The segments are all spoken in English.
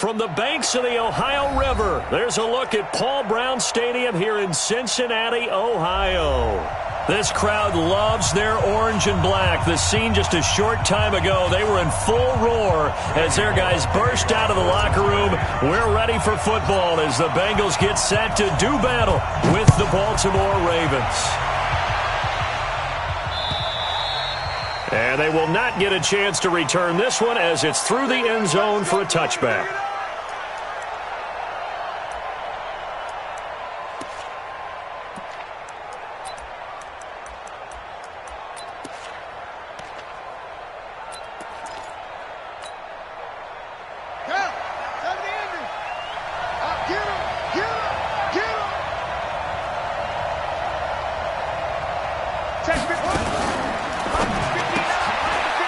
From the banks of the Ohio River, there's a look at Paul Brown Stadium here in Cincinnati, Ohio. This crowd loves their orange and black. The scene just a short time ago, they were in full roar as their guys burst out of the locker room. We're ready for football as the Bengals get set to do battle with the Baltimore Ravens. And they will not get a chance to return this one as it's through the end zone for a touchback.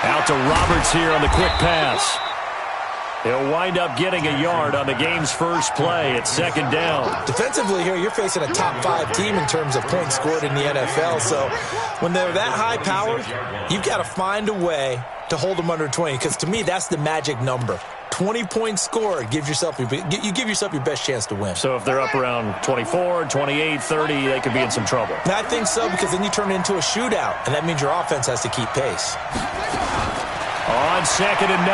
Out to Roberts here on the quick pass. He'll wind up getting a yard on the game's first play. It's second down. Defensively here, you're facing a top-5 team in terms of points scored in the NFL. So when they're that high-powered, you've got to find a way to hold them under 20. Because to me, that's the magic number. 20 points scored gives yourself you give yourself your best chance to win. So if they're up around 24, 28, 30, they could be in some trouble. I think so, because then you turn it into a shootout, and that means your offense has to keep pace. On 2nd and 9,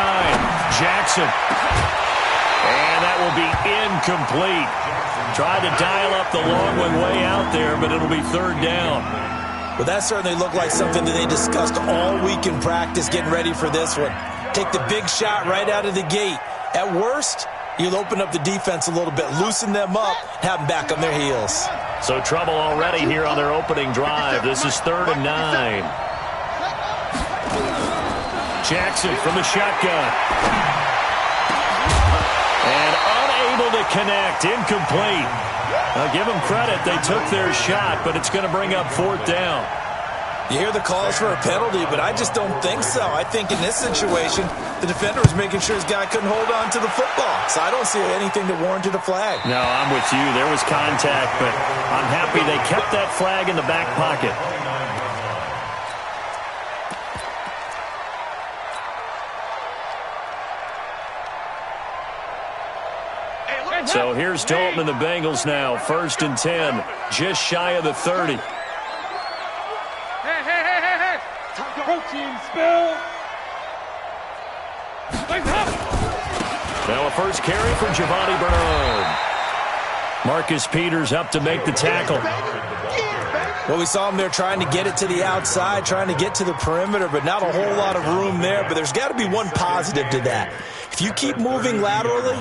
Jackson. And that will be incomplete. Tried to dial up the long one way out there, but it'll be third down. Well, that certainly looked like something that they discussed all week in practice, getting ready for this one. Take the big shot right out of the gate. At worst, you'll open up the defense a little bit, loosen them up, have them back on their heels. So trouble already here on their opening drive. This is 3rd and 9. Jackson from the shotgun. And unable to connect. Incomplete. I'll give them credit. They took their shot, but it's going to bring up 4th down. You hear the calls for a penalty, but I just don't think so. I think in this situation, the defender was making sure his guy couldn't hold on to the football. So I don't see anything that warranted a flag. No, I'm with you. There was contact, but I'm happy they kept that flag in the back pocket. So here's Dalton and the Bengals now. 1st and 10, just shy of the 30. Now a first carry for Giovanni Bernard. Marcus Peters up to make the tackle. Well, we saw him there trying to get it to the outside, trying to get to the perimeter, but not a whole lot of room there. But there's got to be one positive to that. If you keep moving laterally,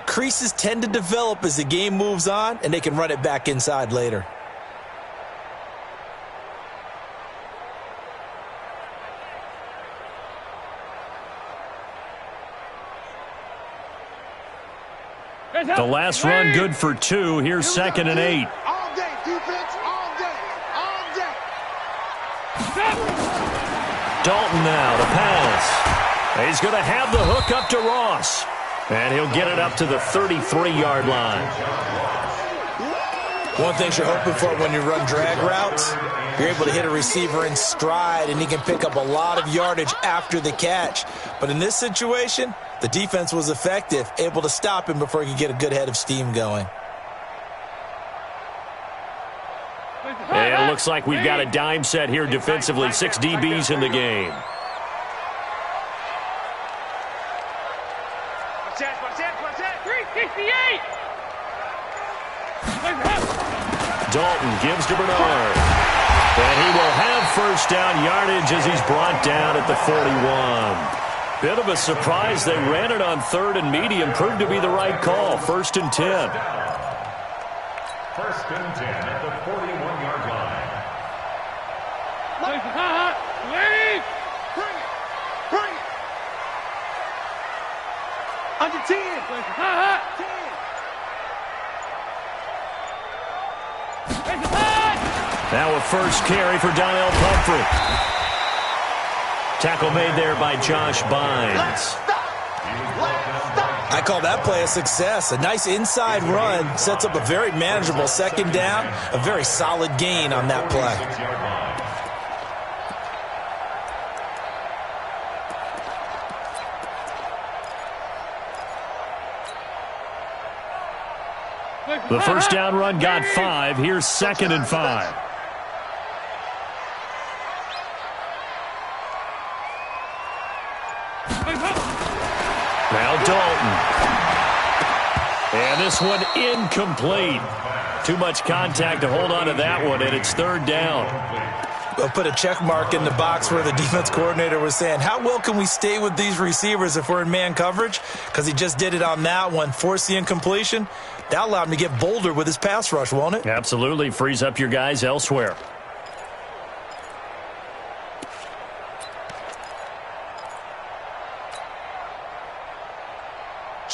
creases tend to develop as the game moves on, and they can run it back inside later. The last run good for 2. Here's 2nd and 8. All day, defense, all day, all day. Dalton now to pass. He's going to have the hook up to Ross. And he'll get it up to the 33-yard line. One thing you're hoping for when you run drag routes, you're able to hit a receiver in stride, and he can pick up a lot of yardage after the catch. But in this situation, the defense was effective, able to stop him before he could get a good head of steam going. And it looks like we've got a dime set here defensively. 6 DBs in the game. Dalton gives to Bernard. And he will have first down yardage as he's brought down at the 41. Bit of a surprise. They ran it on 3rd and medium. Proved to be the right call. 1st and 10. 1st and 10 at the 41-yard line. Leave! Bring it! Bring it! Under 10! 10! Now a first carry for Donnell Pumphrey. Tackle made there by Josh Bynes. I call that play a success. A nice inside run sets up a very manageable 2nd down, a very solid gain on that play. The first down run got 5. Here's 2nd and 5. Now Dalton. And this one incomplete. Too much contact to hold on to that one, and it's 3rd down. We'll put a check mark in the box where the defense coordinator was saying, how well can we stay with these receivers if we're in man coverage? Because he just did it on that one, forced the incompletion. That allowed him to get bolder with his pass rush, won't it? Absolutely. Frees up your guys elsewhere.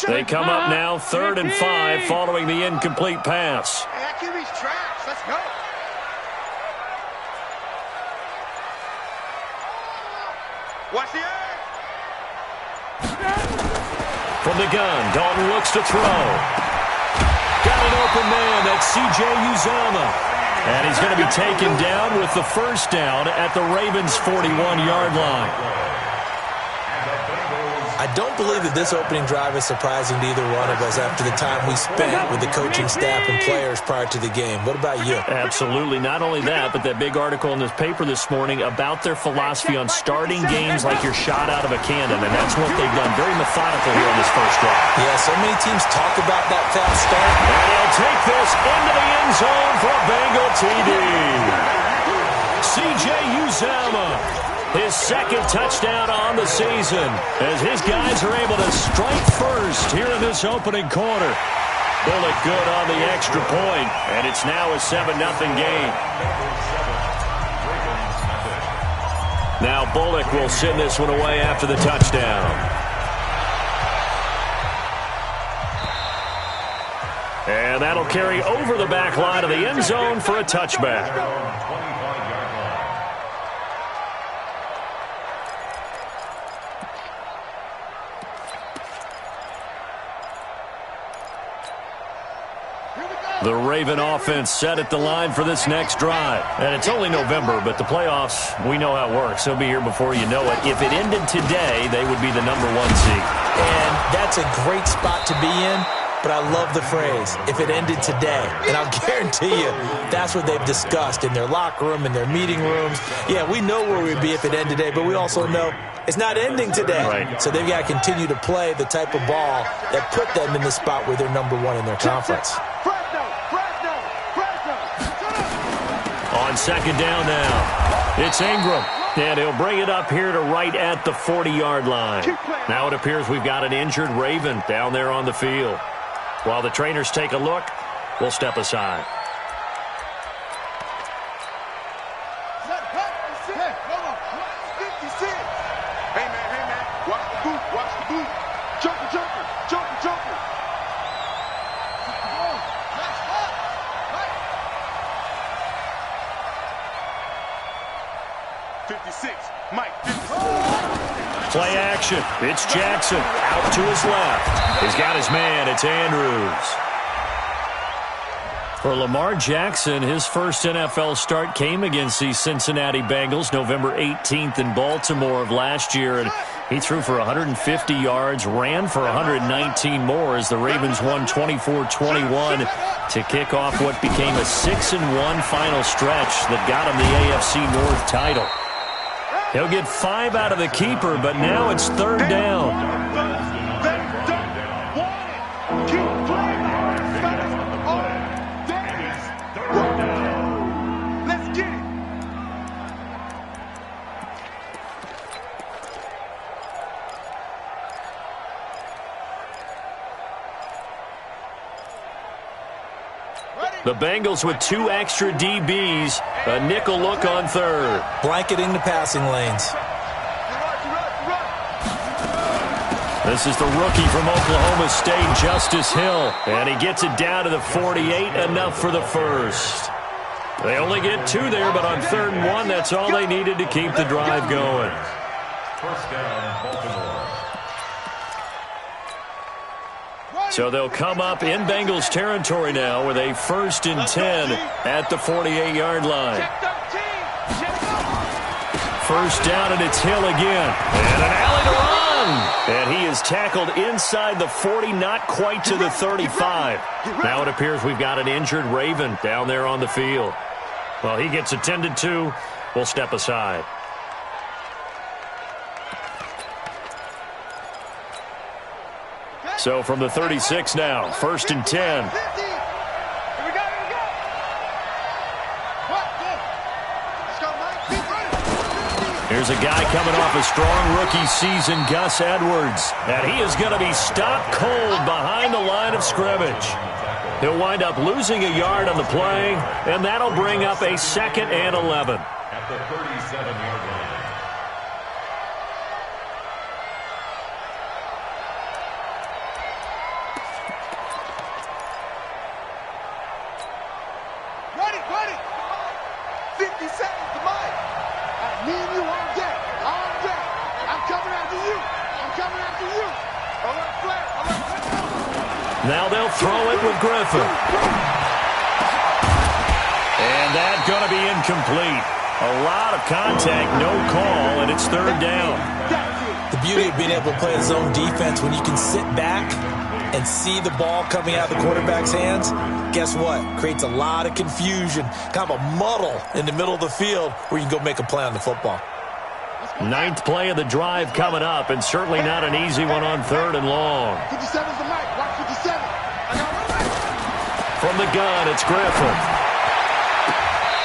They come up now 3rd and 5 following the incomplete pass. Hey, that QB's trash. Let's go. Watch the edge. From the gun, Dalton looks to throw. Got an open man. That's C.J. Uzomah. And he's going to be taken down with the first down at the Ravens' 41-yard line. I don't believe that this opening drive is surprising to either one of us after the time we spent with the coaching staff and players prior to the game. What about you? Absolutely. Not only that, but that big article in this paper this morning about their philosophy on starting games like you're shot out of a cannon, and that's what they've done. Very methodical here on this first drive. Yeah, so many teams talk about that fast start. And he'll take this into the end zone for a Bengal TD. C.J. Uzomah. His 2nd touchdown on the season as his guys are able to strike first here in this opening quarter. Bullock good on the extra point, and it's now a 7-0 game. Now Bullock will send this one away after the touchdown. And that'll carry over the back line of the end zone for a touchback. The Raven offense set at the line for this next drive. And it's only November, but the playoffs, we know how it works. They'll be here before you know it. If it ended today, they would be the #1 seed. And that's a great spot to be in, but I love the phrase, if it ended today. And I'll guarantee you, that's what they've discussed in their locker room, in their meeting rooms. Yeah, we know where we'd be if it ended today, but we also know it's not ending today. Right. So they've got to continue to play the type of ball that put them in the spot where they're #1 in their conference. On 2nd down now, it's Ingram, and he'll bring it up here to right at the 40-yard line. Now it appears we've got an injured Raven down there on the field. While the trainers take a look, we'll step aside. Hey, man, watch the boot. Jumper. 56, Mike. Play action. It's Jackson out to his left. He's got his man. It's Andrews. For Lamar Jackson, his first NFL start came against the Cincinnati Bengals November 18th in Baltimore of last year. And he threw for 150 yards, ran for 119 more as the Ravens won 24-21 to kick off what became a 6-1 final stretch that got him the AFC North title. He'll get 5 out of the keeper, but now it's 3rd down. The Bengals with 2 extra DBs, a nickel look on 3rd. Blanketing the passing lanes. This is the rookie from Oklahoma State, Justice Hill, and he gets it down to the 48, enough for the first. They only get 2 there, but on 3rd and 1, that's all they needed to keep the drive going. First down, Baltimore. So they'll come up in Bengals territory now with a 1st and 10 at the 48-yard line. First down, and it's Hill again. And an alley to run. And he is tackled inside the 40, not quite to the 35. Now it appears we've got an injured Raven down there on the field. Well, he gets attended to. We'll step aside. So from the 36 now, 1st and 10. Here's a guy coming off a strong rookie season, Gus Edwards. And he is going to be stopped cold behind the line of scrimmage. He'll wind up losing a yard on the play, and that'll bring up a 2nd and 11. At the 37-yard line. Ready. 50 seconds to Mike. Me and you on deck. On deck. I'm coming after you. Alert flag. Now they'll throw it with Griffin. And that's going to be incomplete. A lot of contact, no call, and it's 3rd down. The beauty of being able to play a zone defense when you can sit back and see the ball coming out of the quarterback's hands, guess what? Creates a lot of confusion, kind of a muddle in the middle of the field where you can go make a play on the football. 9th play of the drive coming up, and certainly not an easy one on 3rd and long. 57's the mic. Watch 57. From the gun, it's Griffin.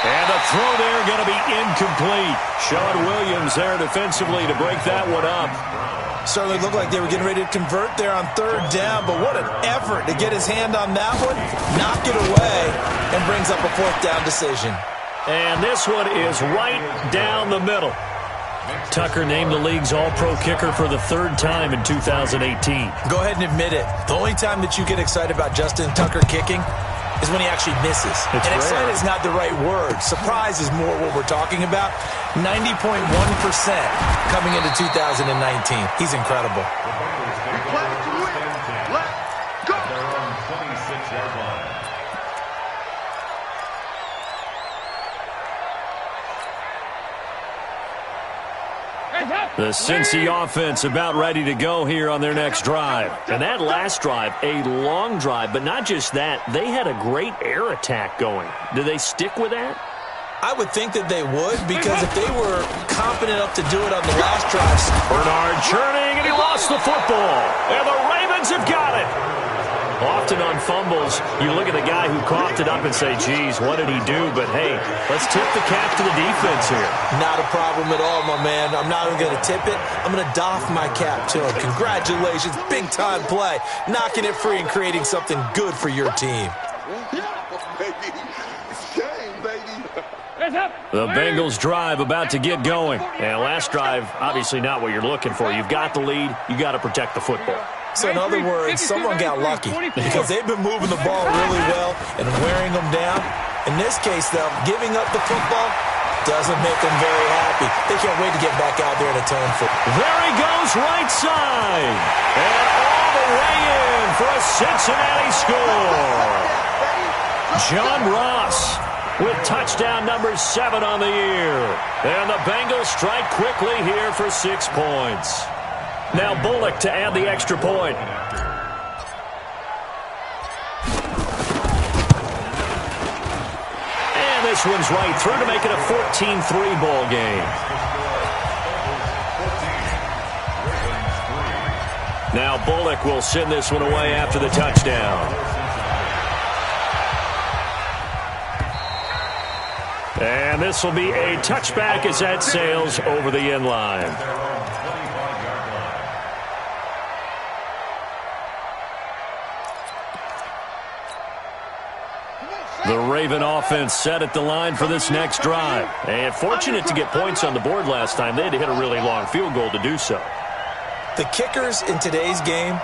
And the throw there going to be incomplete. Sean Williams there defensively to break that one up. Certainly looked like they were getting ready to convert there on 3rd down, but what an effort to get his hand on that one, knock it away, and brings up a 4th down decision. And this one is right down the middle. Tucker named the league's all-pro kicker for the 3rd time in 2018. Go ahead and admit it. The only time that you get excited about Justin Tucker kicking is when he actually misses. It's and excited rare. is not the right word. Surprise is more what we're talking about. 90.1% coming into 2019. He's incredible. Their own 26-yard line. The Cincy offense about ready to go here on their next drive. And that last drive, a long drive, but not just that. They had a great air attack going. Do they stick with that? I would think that they would, because if they were confident enough to do it on the last drive. Bernard churning, and he lost the football. And the Ravens have got it. Often on fumbles, you look at the guy who coughed it up and say, geez, what did he do? But, hey, let's tip the cap to the defense here. Not a problem at all, my man. I'm not even going to tip it. I'm going to doff my cap to him. Congratulations. Big-time play. Knocking it free and creating something good for your team. The Bengals drive about to get going. And last drive, obviously not what you're looking for. You've got the lead. You got to protect the football. So in other words, someone got lucky because they've been moving the ball really well and wearing them down. In this case, though, giving up the football doesn't make them very happy. They can't wait to get back out there and atone for it. There he goes, right side. And all the way in for a Cincinnati score. John Ross with touchdown number 7 on the year. And the Bengals strike quickly here for 6 points. Now Bullock to add the extra point. And this one's right through to make it a 14-3 ball game. Now Bullock will send this one away after the touchdown. And this will be a touchback as that sails over the end line. The Raven offense set at the line for this next drive. And fortunate to get points on the board last time. They had to hit a really long field goal to do so. The kickers in today's game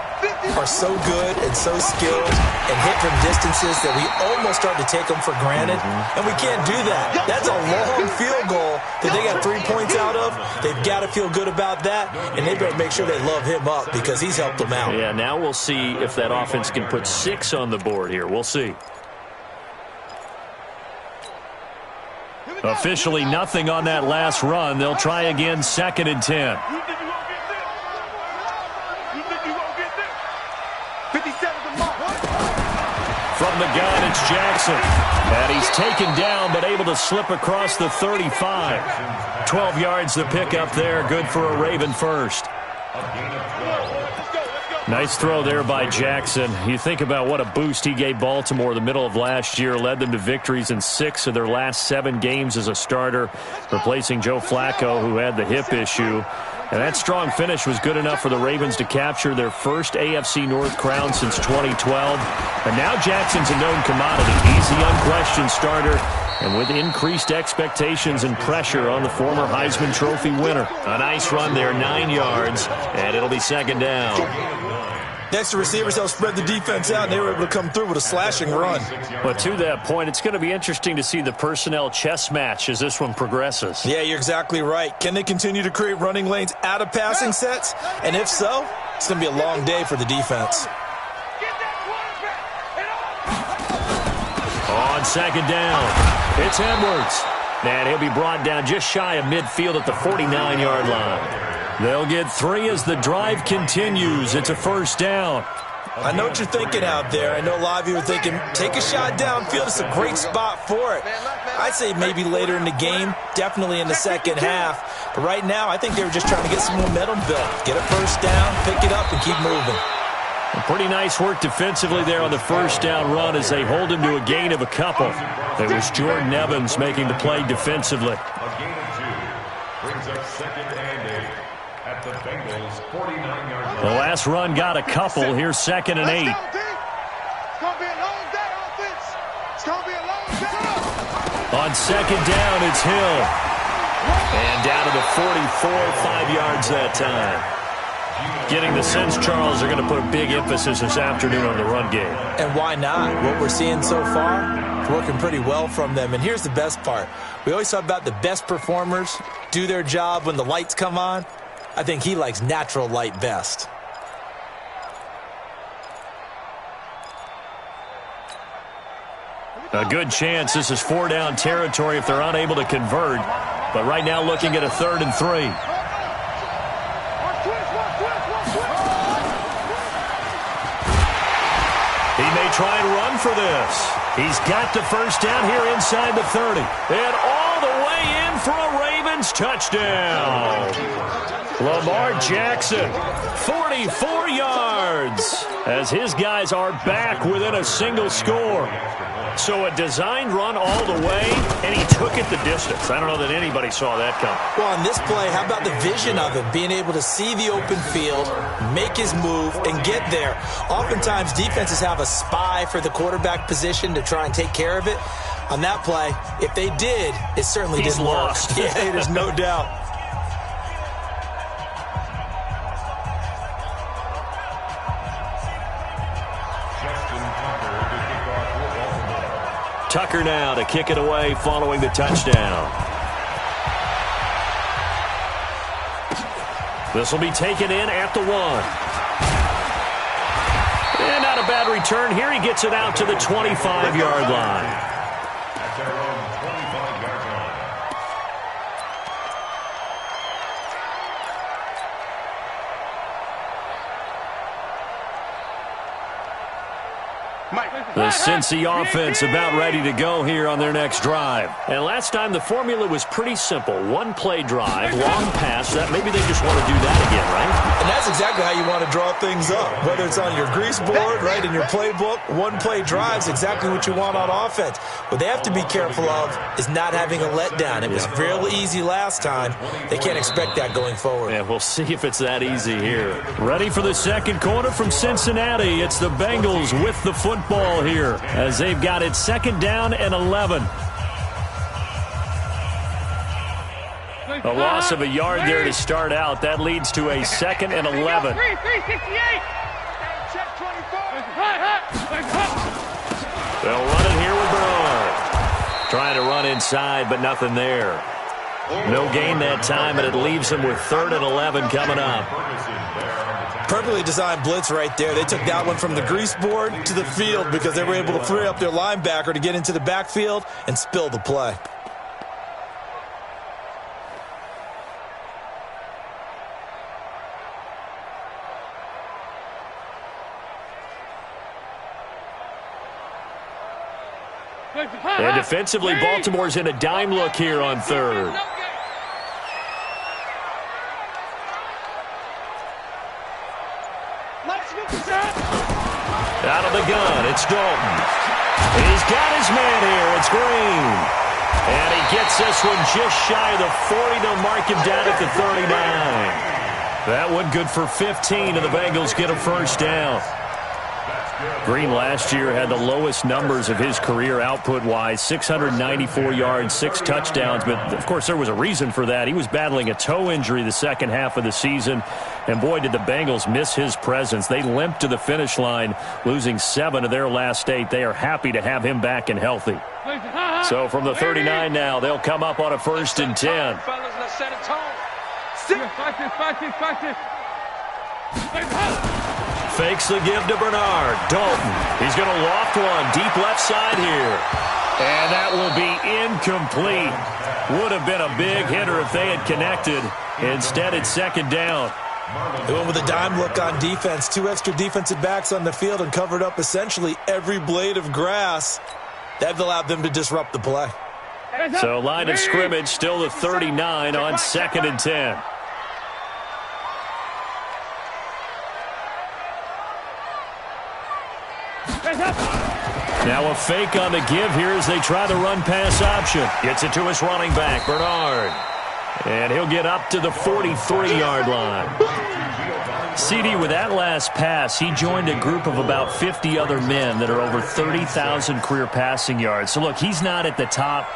are so good and so skilled and hit from distances that we almost start to take them for granted. And we can't do that. That's a long field goal that they got 3 points out of. They've got to feel good about that, and they better make sure they love him up because he's helped them out. Yeah, now we'll see if that offense can put 6 on the board here. We'll see. Officially nothing on that last run. They'll try again, 2nd and 10. From the gun, it's Jackson. And he's taken down, but able to slip across the 35. 12 yards to pick up there. Good for a Raven first. Nice throw there by Jackson. You think about what a boost he gave Baltimore the middle of last year, led them to victories in 6 of their last 7 games as a starter, replacing Joe Flacco, who had the hip issue. And that strong finish was good enough for the Ravens to capture their first AFC North crown since 2012. And now Jackson's a known commodity. He's the unquestioned starter, and with increased expectations and pressure on the former Heisman Trophy winner. A nice run there, 9 yards, and it'll be 2nd down. Next to receivers, they'll spread the defense out, and they were able to come through with a slashing run. But to that point, it's going to be interesting to see the personnel chess match as this one progresses. Yeah, you're exactly right. Can they continue to create running lanes out of passing sets? And if so, it's going to be a long day for the defense. On 2nd down, it's Edwards. And he'll be brought down just shy of midfield at the 49-yard line. They'll get 3 as the drive continues. It's a 1st down. I know what you're thinking out there. I know a lot of you are thinking, take a shot downfield. It's a great spot for it. I'd say maybe later in the game, definitely in the second half. But right now, I think they were just trying to get some momentum built. Get a 1st down, pick it up, and keep moving. Pretty nice work defensively there on the 1st down run as they hold him to a gain of a couple. It was Jordan Evans making the play defensively. A gain of 2 brings up 2nd and 8 at the Bengals' 49-yard line. The last run got a couple. Here's 2nd and 8. It's going to be a long day, offense. It's going to be a long day. On 2nd down, it's Hill. And down to the 44, 5 yards that time. Getting the sense, Charles, are going to put a big emphasis this afternoon on the run game. And why not? What we're seeing so far is working pretty well from them. And here's the best part. We always talk about the best performers do their job when the lights come on. I think he likes natural light best. A good chance this is 4-down territory if they're unable to convert. But right now looking at a 3rd and 3. He may try and run for this. He's got the 1st down here inside the 30. And all the way in for a Ravens touchdown. Lamar Jackson, 44 yards, as his guys are back within a single score. So a designed run all the way, and he took it the distance. I don't know that anybody saw that coming. Well, on this play, how about the vision of him? Being able to see the open field, make his move, and get there. Oftentimes, defenses have a spy for the quarterback position to try and take care of it. On that play, if they did, it certainly didn't work. Yeah, there's no doubt. Tucker now to kick it away following the touchdown. This will be taken in at the 1. And not a bad return here. He gets it out to the 25-yard line. At their own 25-yard line. The Cincy offense about ready to go here on their next drive. And last time the formula was pretty simple. 1-play drive, long pass. That maybe they just want to do that again, right? And that's exactly how you want to draw things up. Whether it's on your grease board, right, in your playbook, 1-play drive's exactly what you want on offense. What they have to be careful of is not having a letdown. It was real easy last time. They can't expect that going forward. Yeah, we'll see if it's that easy here. Ready for the second quarter from Cincinnati. It's the Bengals with the football here as they've got it 2nd down and 11. A loss of a yard there to start out. That leads to a 2nd and 11. They'll run it here with Braun. Trying to run inside, but nothing there. No gain that time, and it leaves them with 3rd and 11 coming up. Perfectly designed blitz right there. They took that one from the grease board to the field because they were able to free up their linebacker to get into the backfield and spill the play. And defensively, Baltimore's in a dime look here on third. Out of the gun, it's Dalton. He's got his man here. It's Green. And he gets this one just shy of the 40. They'll mark him down at the 39. That one good for 15, and the Bengals get a first down. Green last year had the lowest numbers of his career output-wise, 694 yards, 6 touchdowns. But, of course, there was a reason for that. He was battling a toe injury the second half of the season. And, boy, did the Bengals miss his presence. They limped to the finish line, losing 7 of their last 8. They are happy to have him back and healthy. So from the 39 now, they'll come up on a 1st and 10. Fakes the give to Bernard. Dalton. He's going to loft one deep left side here. And that will be incomplete. Would have been a big hitter if they had connected. Instead, it's 2nd down. They went with a dime look on defense. 2 extra defensive backs on the field and covered up essentially every blade of grass. That allowed them to disrupt the play. So line of scrimmage still the 39 on 2nd and 10. Now a fake on the give here as they try the run-pass option. Gets it to his running back, Bernard. And he'll get up to the 43-yard line. CD, with that last pass, he joined a group of about 50 other men that are over 30,000 career passing yards. So, look, he's not at the top,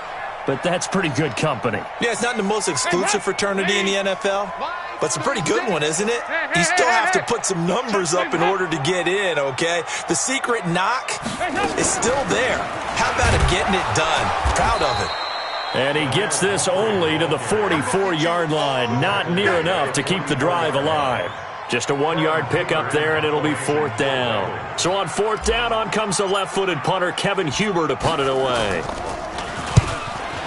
but that's pretty good company. Yeah, it's not the most exclusive fraternity in the NFL, but it's a pretty good one, isn't it? You still have to put some numbers up in order to get in, okay? The secret knock is still there. How about him getting it done? Proud of it. And he gets this only to the 44-yard line. Not near enough to keep the drive alive. Just a 1-yard pickup there, and it'll be 4th down. So on 4th down, on comes the left-footed punter, Kevin Huber, to punt it away.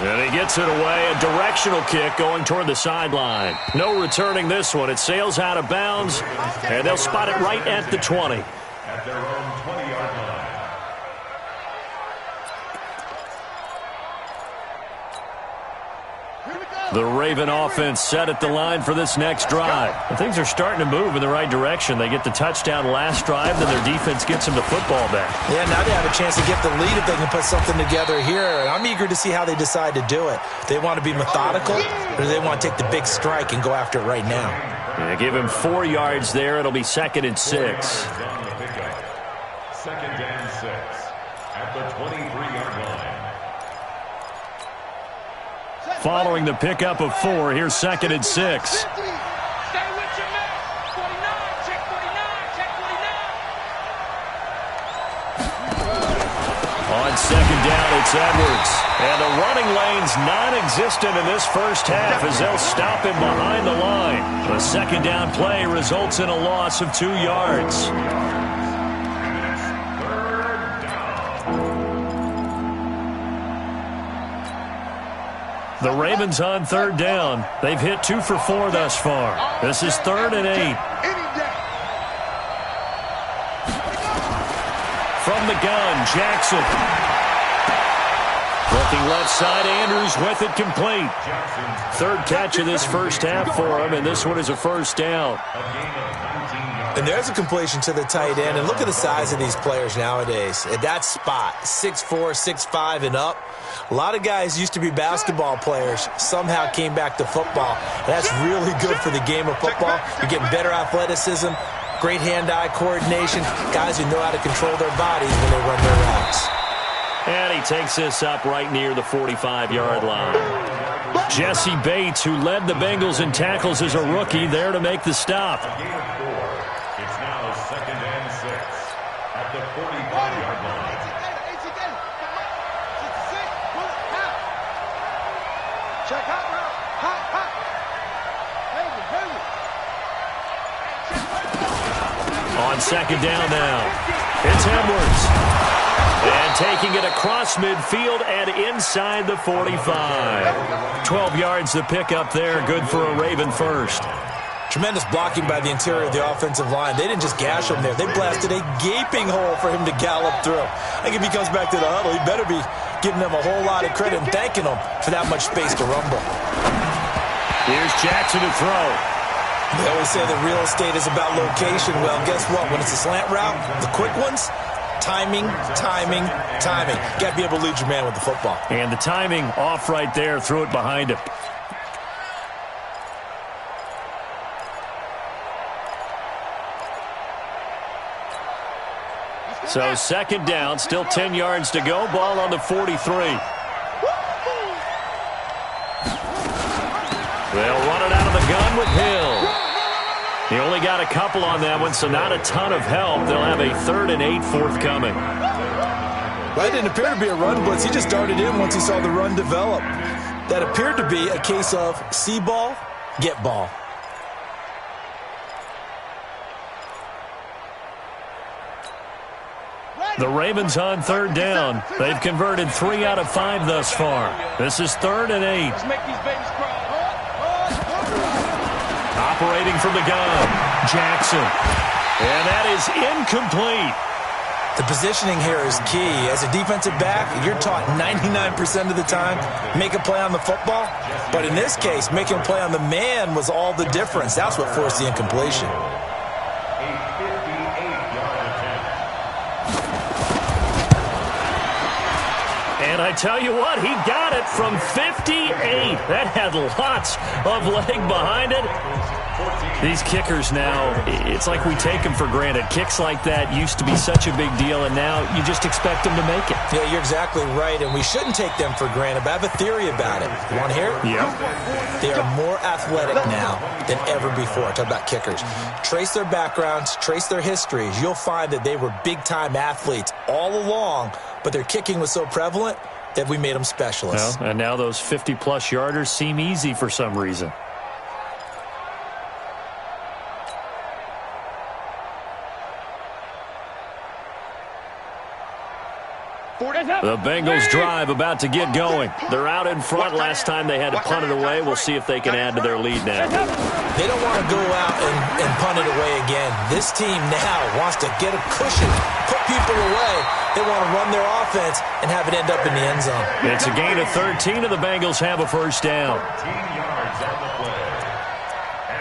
And he gets it away, a directional kick going toward the sideline. No returning this one. It sails out of bounds, and they'll spot it right at the 20. At their own 20-yard line. The Raven offense set at the line for this next drive. And things are starting to move in the right direction. They get the touchdown last drive, then their defense gets them the football back. Yeah, now they have a chance to get the lead if they can put something together here. And I'm eager to see how they decide to do it. They want to be methodical, or do they want to take the big strike and go after it right now? Yeah, give him 4 yards there. It'll be 2nd and 6. 2nd and 6 at the 23-yard line. Following the pickup of 4, here's 2nd and 6. Stay with your man. 49, check 49, check 49. On 2nd down, it's Edwards. And the running lane's non-existent in this first half as they'll stop him behind the line. The 2nd down play results in a loss of 2 yards. The Ravens on 3rd down. They've hit 2 for 4 thus far. This is 3rd and 8. From the gun, Jackson. Looking left side, Andrews with it complete. 3rd catch of this first half for him, and this one is a first down. And there's a completion to the tight end. And look at the size of these players nowadays. At that spot, 6'4", 6'5", and up. A lot of guys used to be basketball players, somehow came back to football. And that's really good for the game of football. You're getting better athleticism, great hand-eye coordination, guys who know how to control their bodies when they run their routes. And he takes this up right near the 45-yard line. Jesse Bates, who led the Bengals in tackles as a rookie, there to make the stop. It's now 2nd and 6 at the 45-yard line. Check out now. Hot. On 2nd down now, it's Edwards. And taking it across midfield and inside the 45. 12 yards the pickup there, good for a Raven first. Tremendous blocking by the interior of the offensive line. They didn't just gash him there. They blasted a gaping hole for him to gallop through. I think if he comes back to the huddle, he better be giving them a whole lot of credit and thanking them for that much space to rumble. Here's Jackson to throw. They always say that real estate is about location. Well, guess what? When it's a slant route, the quick ones, timing, timing, timing. Got to be able to lead your man with the football. And the timing off right there. Threw it behind him. So second down, still 10 yards to go. Ball on the 43. They'll run it out of the gun with Hill. He only got a couple on that one, so not a ton of help. They'll have a 3rd and 8 forthcoming. Well, it didn't appear to be a run blitz. He just darted in once he saw the run develop. That appeared to be a case of see ball, get ball. The Ravens on 3rd down. They've converted 3 out of 5 thus far. This is 3rd and 8. Let's make these babies cry. Operating from the gun, Jackson. And that is incomplete. The positioning here is key. As a defensive back, you're taught 99% of the time, make a play on the football. But in this case, making a play on the man was all the difference. That's what forced the incompletion. And I tell you what, he got it from 58. That had lots of leg behind it. These kickers now, it's like we take them for granted. Kicks like that used to be such a big deal, and now you just expect them to make it. Yeah, you're exactly right, and we shouldn't take them for granted, but I have a theory about it. You want to hear it? Yep. They are more athletic now than ever before. Talk about kickers. Trace their backgrounds, trace their histories. You'll find that they were big-time athletes all along, but their kicking was so prevalent that we made them specialists. Well, and now those 50-plus yarders seem easy for some reason. The Bengals drive about to get going. They're out in front. Last time they had to punt it away. We'll see if they can add to their lead now. They don't want to go out and punt it away again. This team now wants to get a cushion, put people away. They want to run their offense and have it end up in the end zone. It's a gain of 13, and the Bengals have a first down.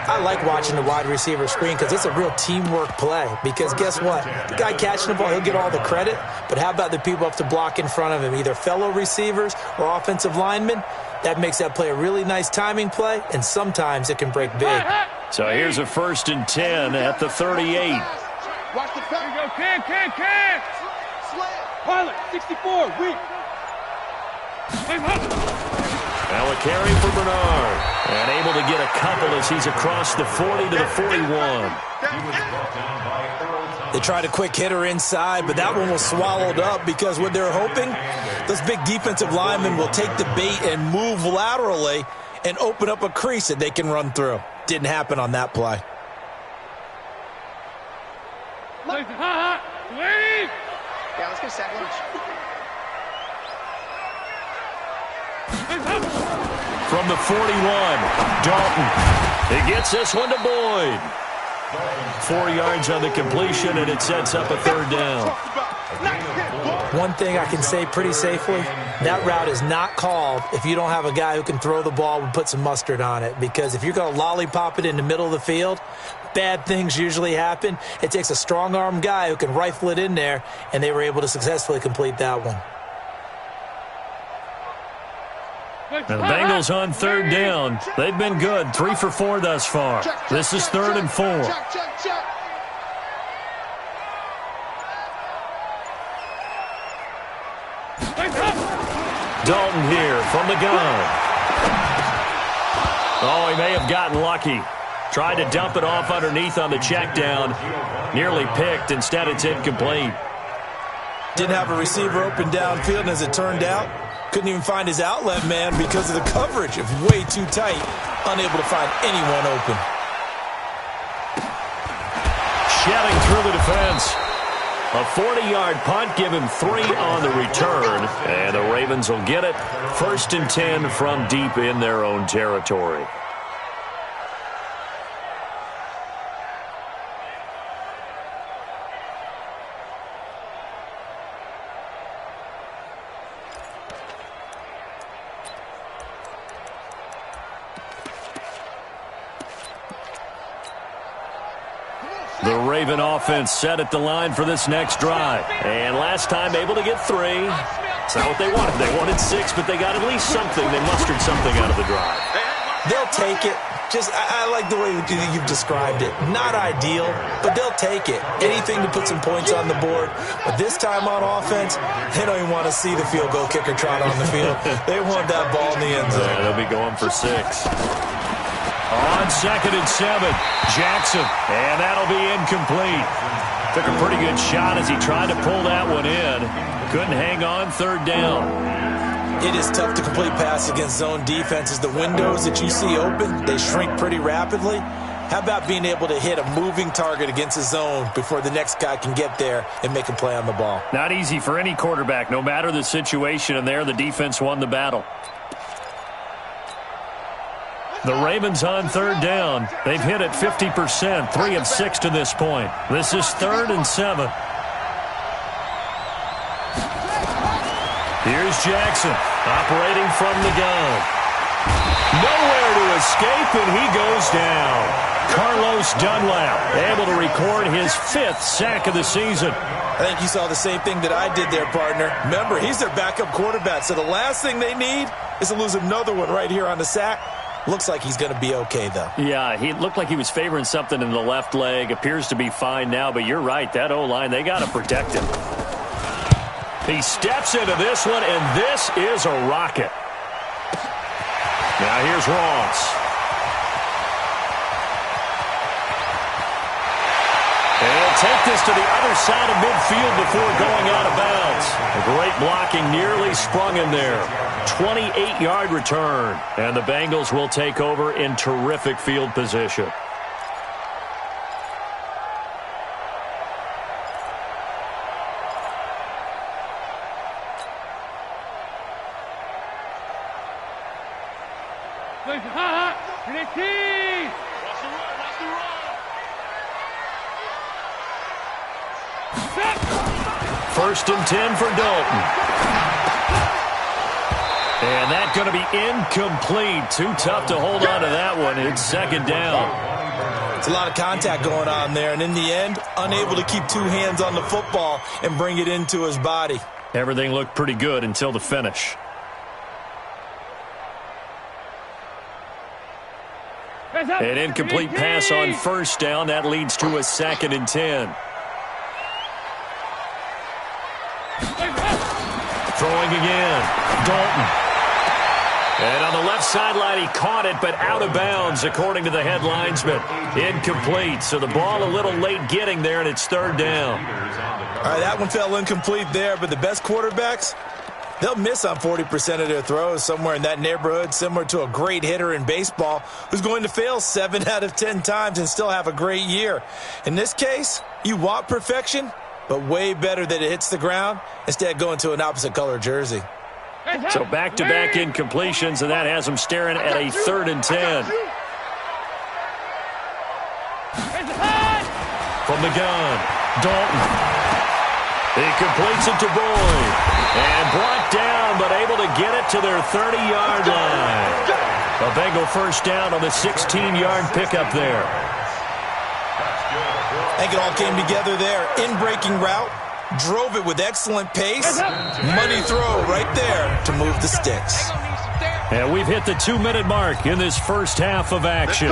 I like watching the wide receiver screen because it's a real teamwork play. Because guess what? The guy catching the ball, he'll get all the credit. But how about the people up to block in front of him, either fellow receivers or offensive linemen? That makes that play a really nice timing play, and sometimes it can break big. So here's a 1st and 10 at the 38. Watch the pass. Here we go, Cam. Pilot, 64, weak. Now a carry for Bernard. And able to get a couple as he's across the 40 to the 41. They tried a quick hitter inside, but that one was swallowed up because what they're hoping, those big defensive linemen will take the bait and move laterally and open up a crease that they can run through. Didn't happen on that play. Yeah, let's get a sack lunch. From the 41, Dalton. He gets this one to Boyd. 4 yards on the completion, and it sets up a 3rd down. One thing I can say pretty safely, that route is not called if you don't have a guy who can throw the ball and put some mustard on it. Because if you're going to lollipop it in the middle of the field, bad things usually happen. It takes a strong-arm guy who can rifle it in there, and they were able to successfully complete that one. And the Bengals on 3rd down. They've been good, 3 for 4 thus far. This is 3rd and 4. Dalton here from the gun. Oh, he may have gotten lucky. Tried to dump it off underneath on the check down. Nearly picked. Instead, it's incomplete. Didn't have a receiver open downfield, and as it turned out, couldn't even find his outlet man because of the coverage. It was way too tight. Unable to find anyone open. Shedding through the defense. A 40-yard punt, give him 3 on the return. And the Ravens will get it. 1st and 10 from deep in their own territory. The Raven offense set at the line for this next drive. And last time able to get 3. It's not what they wanted. They wanted 6, but they got at least something. They mustered something out of the drive. They'll take it. I like the way you've described it. Not ideal, but they'll take it. Anything to put some points on the board. But this time on offense, they don't even want to see the field goal kicker trot on the field. They want that ball in the end zone. Yeah, they'll be going for 6. On 2nd and 7, Jackson. And that'll be incomplete. Took a pretty good shot as he tried to pull that one in. Couldn't hang on 3rd down. It is tough to complete pass against zone defenses. The windows that you see open, they shrink pretty rapidly. How about being able to hit a moving target against a zone before the next guy can get there and make a play on the ball? Not easy for any quarterback, no matter the situation, and there the defense won the battle. The Ravens on 3rd down. They've hit it 50%, 3 of 6 to this point. This is 3rd and 7. Here's Jackson, operating from the gun. Nowhere to escape, and he goes down. Carlos Dunlap able to record his 5th sack of the season. I think you saw the same thing that I did there, partner. Remember, he's their backup quarterback, so the last thing they need is to lose another one right here on the sack. Looks like he's going to be okay, though. Yeah, he looked like he was favoring something in the left leg. Appears to be fine now, but you're right. That O-line, they got to protect him. He steps into this one, and this is a rocket. Now here's Ross. And he'll take this to the other side of midfield before going out of bounds. A great blocking nearly sprung him there. 28-yard return. And the Bengals will take over in terrific field position. First and 10 for Dalton. And that's going to be incomplete. Too tough to hold on to that one. It's 2nd down. It's a lot of contact going on there, and in the end, unable to keep 2 hands on the football and bring it into his body. Everything looked pretty good until the finish. An incomplete pass on 1st down. That leads to a 2nd and 10. Throwing again. Dalton. And on the left sideline, he caught it, but out of bounds, according to the head linesman. Incomplete. So the ball a little late getting there, and it's 3rd down. All right, that one fell incomplete there, but the best quarterbacks, they'll miss on 40% of their throws, somewhere in that neighborhood, similar to a great hitter in baseball who's going to fail 7 out of 10 times and still have a great year. In this case, you want perfection, but way better that it hits the ground instead of going to an opposite color jersey. So back-to-back incompletions, and that has him staring at a 3rd and 10. From the gun, Dalton. He completes it to Boyd. And brought down, but able to get it to their 30-yard line. A Bengal first down on the 16-yard pickup there. I think it all came together there. In-breaking route, drove it with excellent pace. Money throw right there to move the sticks. And we've hit the 2-minute mark in this first half of action.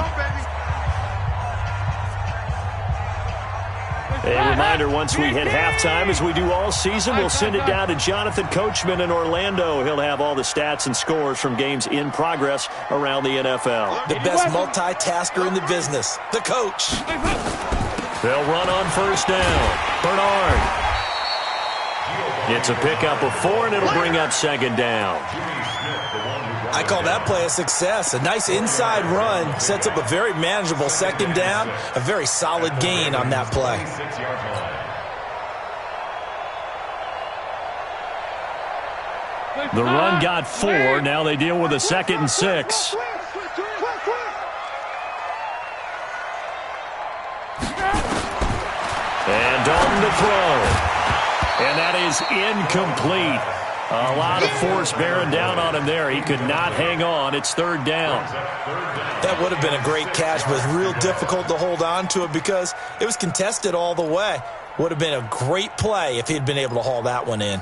A reminder, once we hit halftime, as we do all season, we'll send it down to Jonathan Coachman in Orlando. He'll have all the stats and scores from games in progress around the NFL. The best multitasker in the business, the coach. They'll run on 1st down. Bernard. It's a pickup of 4, and it'll bring up 2nd down. I call that play a success. A nice inside run sets up a very manageable 2nd down. A very solid gain on that play. The run got 4. Now they deal with a 2nd and 6. And Dalton to throw. And that is incomplete. A lot of force bearing down on him there. He could not hang on. It's third down. That would have been a great catch, but real difficult to hold on to it because it was contested all the way. Would have been a great play if he'd been able to haul that one in.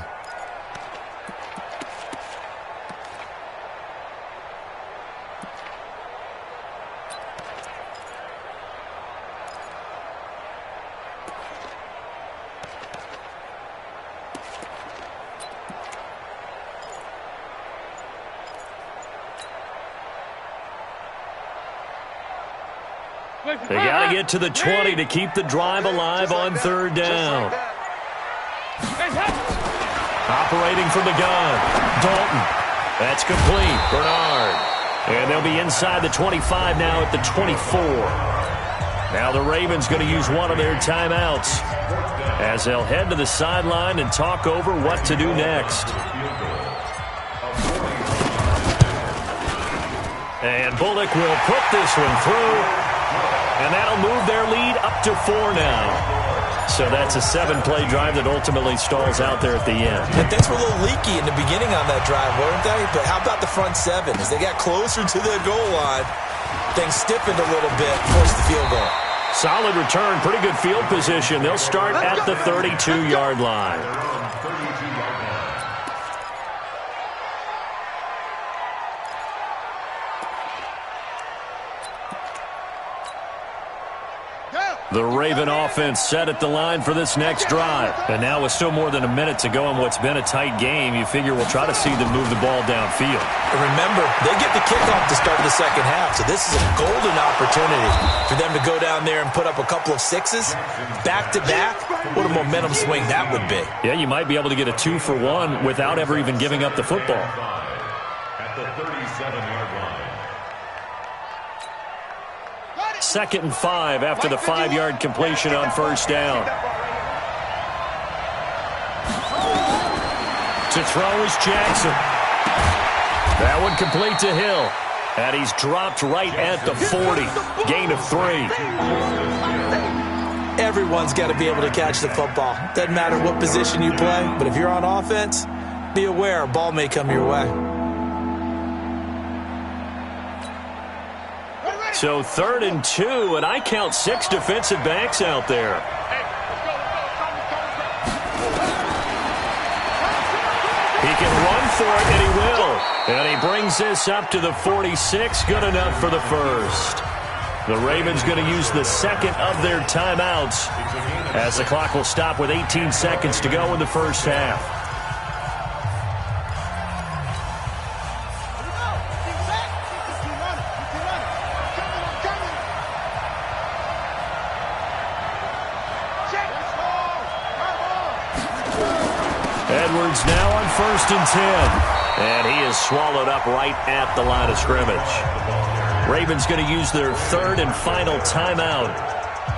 They got to get to the 20 to keep the drive alive on third down. Operating from the gun, Dalton. That's complete. Bernard. And they'll be inside the 25 now at the 24. Now the Ravens going to use one of their timeouts as they'll head to the sideline and talk over what to do next. And Bullock will put this one through. And that'll move their lead up to 4 now. So that's a 7-play drive that ultimately stalls out there at the end. And things were a little leaky in the beginning on that drive, weren't they? But how about the front 7? As they got closer to the goal line, things stiffened a little bit, forced the field goal. Solid return, pretty good field position. They'll start at the 32-yard line. The Raven offense set at the line for this next drive. And now with still more than a minute to go in what's been a tight game, you figure we'll try to see them move the ball downfield. And remember, they get the kickoff to start the second half, so this is a golden opportunity for them to go down there and put up a couple of sixes back-to-back. What a momentum swing that would be. Yeah, you might be able to get a 2-for-1 without ever even giving up the football. At the 37-yard line. 2nd and 5 after the 5-yard completion on first down. To throw is Jackson. That one complete to Hill. And he's dropped right at the 40. Gain of 3. Everyone's got to be able to catch the football. Doesn't matter what position you play, but if you're on offense, be aware a ball may come your way. So 3rd and 2, and I count 6 defensive backs out there. He can run for it, and he will. And he brings this up to the 46, good enough for the first. The Ravens going to use the second of their timeouts as the clock will stop with 18 seconds to go in the first half. Edwards now on 1st and 10. And he is swallowed up right at the line of scrimmage. Ravens going to use their 3rd and final timeout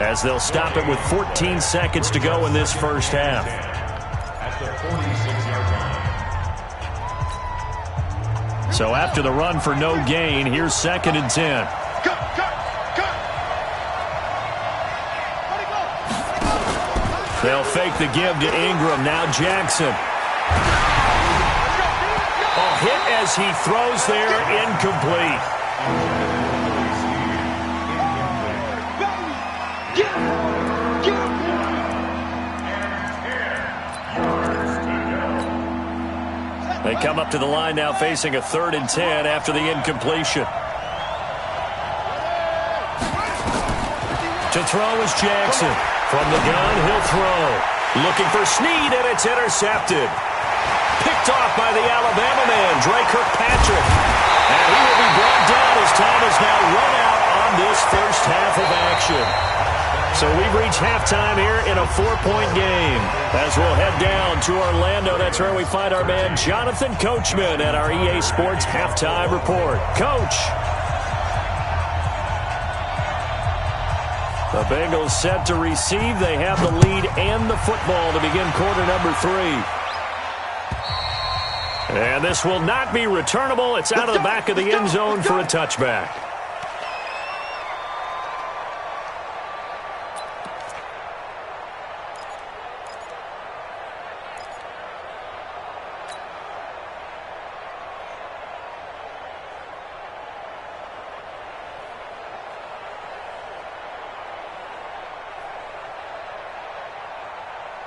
as they'll stop it with 14 seconds to go in this first half. At the 46-yard line. So after the run for no gain, here's 2nd and 10. They'll fake the give to Ingram. Now Jackson. A hit as he throws there, incomplete. They come up to the line now facing a 3rd and 10 after the incompletion. To throw is Jackson. From the gun, he'll throw. Looking for Snead, and it's intercepted. Picked off by the Alabama man, Dre Kirkpatrick. And he will be brought down as time is now run out on this first half of action. So we've reached halftime here in a 4-point game. As we'll head down to Orlando, that's where we find our man Jonathan Coachman at our EA Sports Halftime Report. Coach. The Bengals set to receive. They have the lead and the football to begin quarter number 3. And this will not be returnable. It's out of the back of the end zone for a touchback.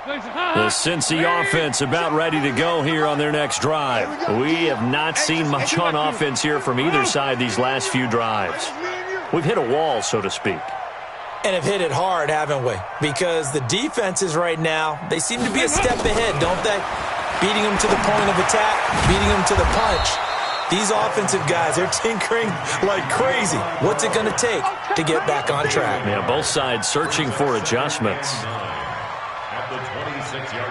The Cincy offense about ready to go here on their next drive. We have not seen much on offense here from either side these last few drives. We've hit a wall, so to speak. And have hit it hard, haven't we? Because the defenses right now, they seem to be a step ahead, don't they? Beating them to the point of attack, beating them to the punch. These offensive guys, they're tinkering like crazy. What's it going to take to get back on track? Yeah, both sides searching for adjustments. At the 26-yard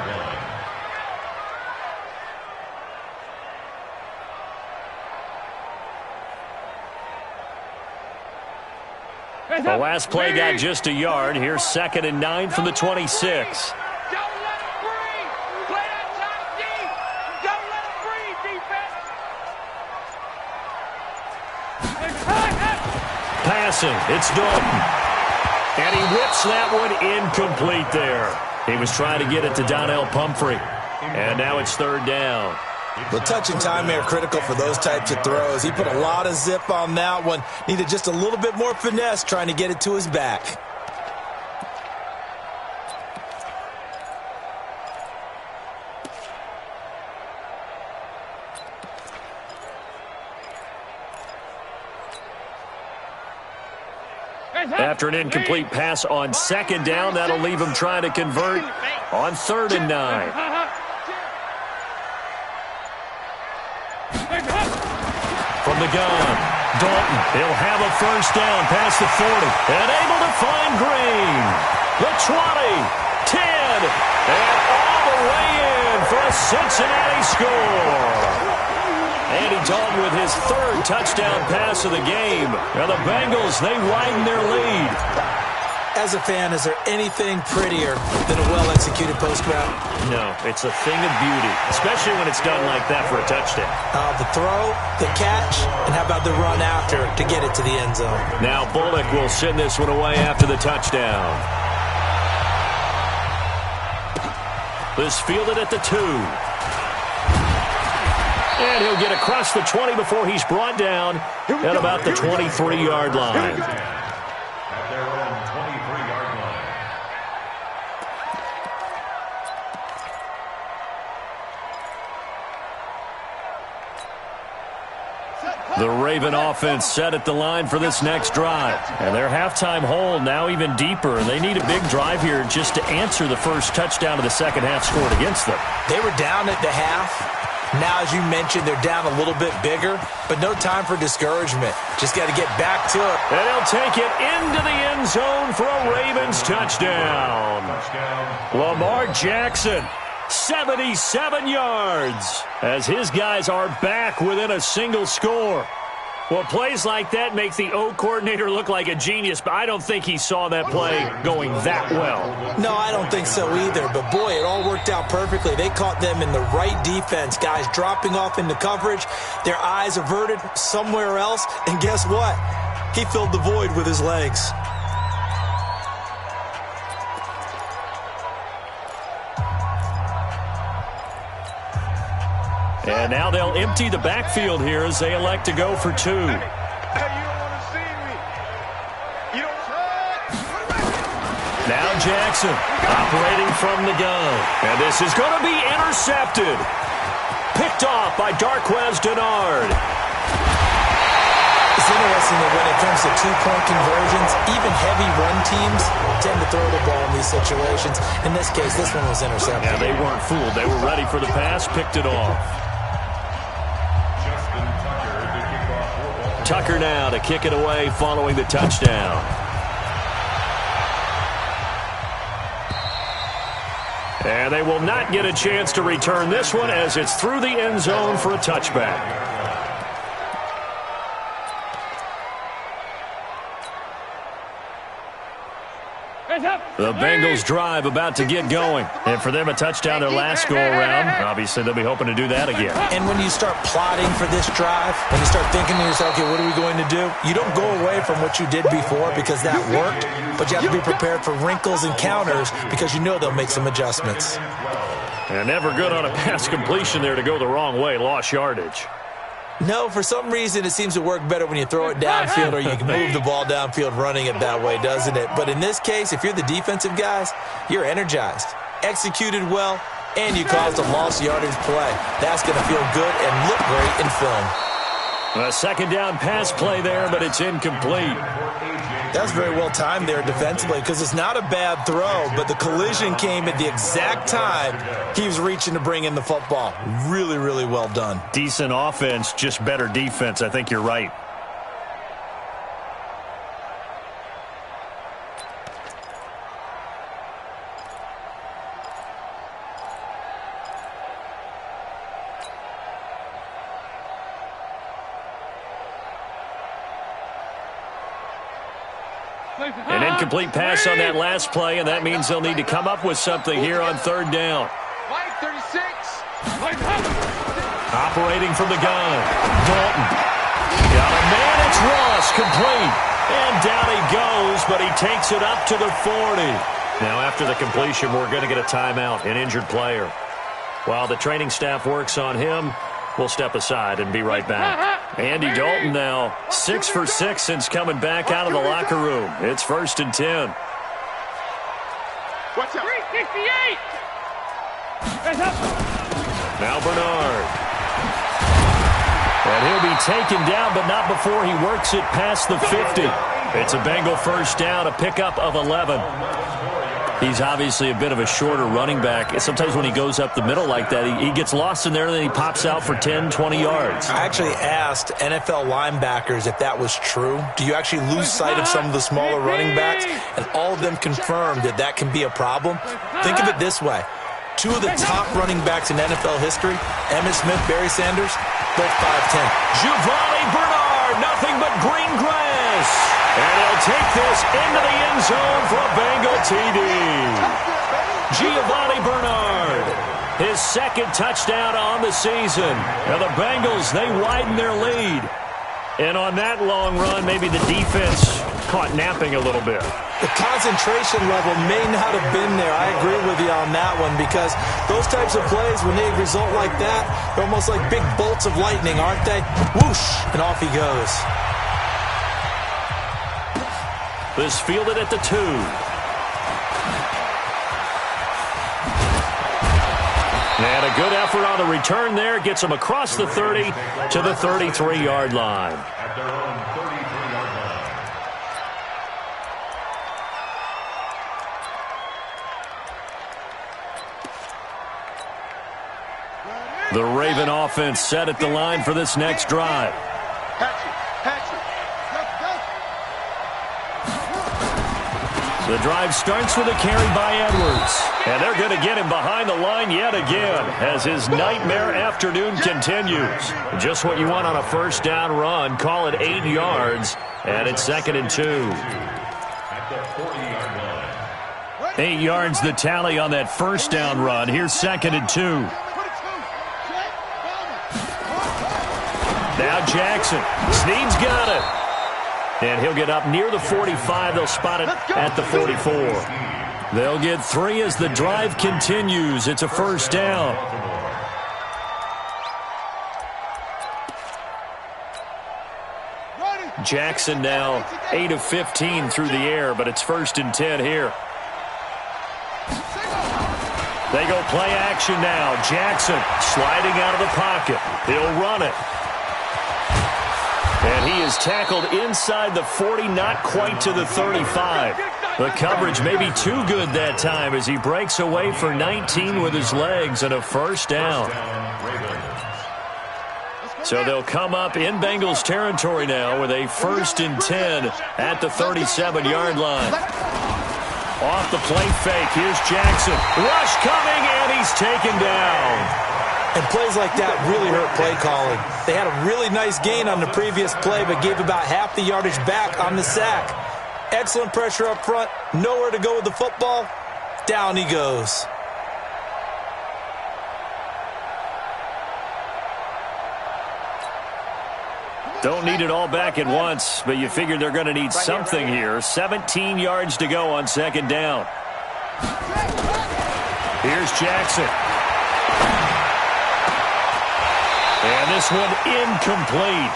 line. The last play got just a yard. Here's 2nd and 9 from the 26. Passing, it's Dalton. And he whips that one incomplete there. He was trying to get it to Donnell Pumphrey. And now it's 3rd down. The touch and time are critical for those types of throws. He put a lot of zip on that one. Needed just a little bit more finesse trying to get it to his back. After an incomplete pass on 2nd down, that'll leave him trying to convert on 3rd and 9. From the gun, Dalton, he'll have a 1st down past the 40, and able to find Green. The 20, 10, and all the way in for a Cincinnati score. Andy Dalton with his 3rd touchdown pass of the game. And the Bengals, they widen their lead. As a fan, is there anything prettier than a well-executed post route? No, it's a thing of beauty, especially when it's done like that for a touchdown. The throw, the catch, and how about the run after to get it to the end zone? Now Bullock will send this one away after the touchdown. This fielded at the 2. And he'll get across the 20 before he's brought down at about the 23-yard line. At their own 23-yard line. The Raven offense set at the line for this next drive. And their halftime hole now even deeper. And they need a big drive here just to answer the first touchdown of the second half scored against them. They were down at the half. Now, as you mentioned, they're down a little bit bigger, but no time for discouragement. Just got to get back to it. And he'll take it into the end zone for a Ravens touchdown. Lamar Jackson, 77 yards, as his guys are back within a single score. Well, plays like that make the O coordinator look like a genius, but I don't think he saw that play going that well. No, I don't think so either, but boy, it all worked out perfectly. They caught them in the right defense, guys dropping off into coverage, their eyes averted somewhere else, and guess what? He filled the void with his legs. And now they'll empty the backfield here as they elect to go for 2. Hey, you don't want to see me. You don't. Now Jackson operating from the gun. And this is going to be intercepted. Picked off by Darquez Dennard. It's interesting that when it comes to two-point conversions, even heavy run teams tend to throw the ball in these situations. In this case, this one was intercepted. Yeah, they weren't fooled. They were ready for the pass, picked it off. Tucker now to kick it away following the touchdown. And they will not get a chance to return this one as it's through the end zone for a touchback. The Bengals drive about to get going. And for them, a touchdown their last go-around. Obviously, they'll be hoping to do that again. And when you start plotting for this drive, when you start thinking to yourself, okay, what are we going to do? You don't go away from what you did before because that worked, but you have to be prepared for wrinkles and counters because you know they'll make some adjustments. And never good on a pass completion there to go the wrong way. Lost yardage. No, for some reason, it seems to work better when you throw it downfield or you can move the ball downfield running it that way, doesn't it? But in this case, if you're the defensive guys, you're energized. executed well, and you caused a lost yardage play. That's going to feel good and look great in film. A second down pass play there, but it's incomplete. That's very well timed there defensively because it's not a bad throw, but the collision came at the exact time he was reaching to bring in the football. Really, really well done. Decent offense, just better defense. I think you're right. An incomplete pass on that last play, and that means they'll need to come up with something here on third down. Mike 36. Operating from the gun. Dalton. Got a man, it's Ross, complete. And down he goes, but he takes it up to the 40. Now after the completion, we're going to get a timeout, an injured player. While the training staff works on him, we'll step aside and be right back. Andy Dalton now 6 for 6 since coming back out of the locker room. It's 1st and 10. Watch out. 368. Now Bernard. And he'll be taken down, but not before he works it past the 50. It's a Bengal first down, a pickup of 11. He's obviously a bit of a shorter running back. Sometimes when he goes up the middle like that, he gets lost in there, and then he pops out for 10, 20 yards. I actually asked NFL linebackers if that was true. Do you actually lose sight of some of the smaller running backs? And all of them confirmed that that can be a problem. Think of it this way. 2 of the top running backs in NFL history, Emmitt Smith, Barry Sanders, both 5'10". Giovanni Bernard, nothing but green grass. And he'll take this into the end zone for a Bengal TD. Giovanni Bernard, his 2nd touchdown on the season. Now the Bengals, they widen their lead. And on that long run, maybe the defense caught napping a little bit. The concentration level may not have been there. I agree with you on that one because those types of plays, when they result like that, they're almost like big bolts of lightning, aren't they? Whoosh, and off he goes. This fielded at the 2. And a good effort on the return there. Gets him across the 30 to the 33-yard line. At their own 33-yard line. The Raven offense set at the line for this next drive. The drive starts with a carry by Edwards. And they're going to get him behind the line yet again as his nightmare afternoon continues. Just what you want on a first down run. Call it 8 yards, and it's 2nd and 2. At the 40-yard line. 8 yards the tally on that first down run. Here's 2nd and 2. Now Jackson. Snead's got it. And he'll get up near the 45. They'll spot it at the 44. They'll get 3 as the drive continues. It's a first down. Jackson now 8 of 15 through the air, but it's 1st and 10 here. They go play action now. Jackson sliding out of the pocket. He'll run it. And he is tackled inside the 40, not quite to the 35. The coverage may be too good that time as he breaks away for 19 with his legs and a first down. So they'll come up in Bengals territory now with a 1st and 10 at the 37-yard line. Off the play fake, here's Jackson. Rush coming, and he's taken down. And plays like that really hurt play calling. They had a really nice gain on the previous play, but gave about half the yardage back on the sack. Excellent pressure up front. Nowhere to go with the football. Down he goes. Don't need it all back at once, but you figure they're going to need something here. 17 yards to go on 2nd down. Here's Jackson. And this one incomplete.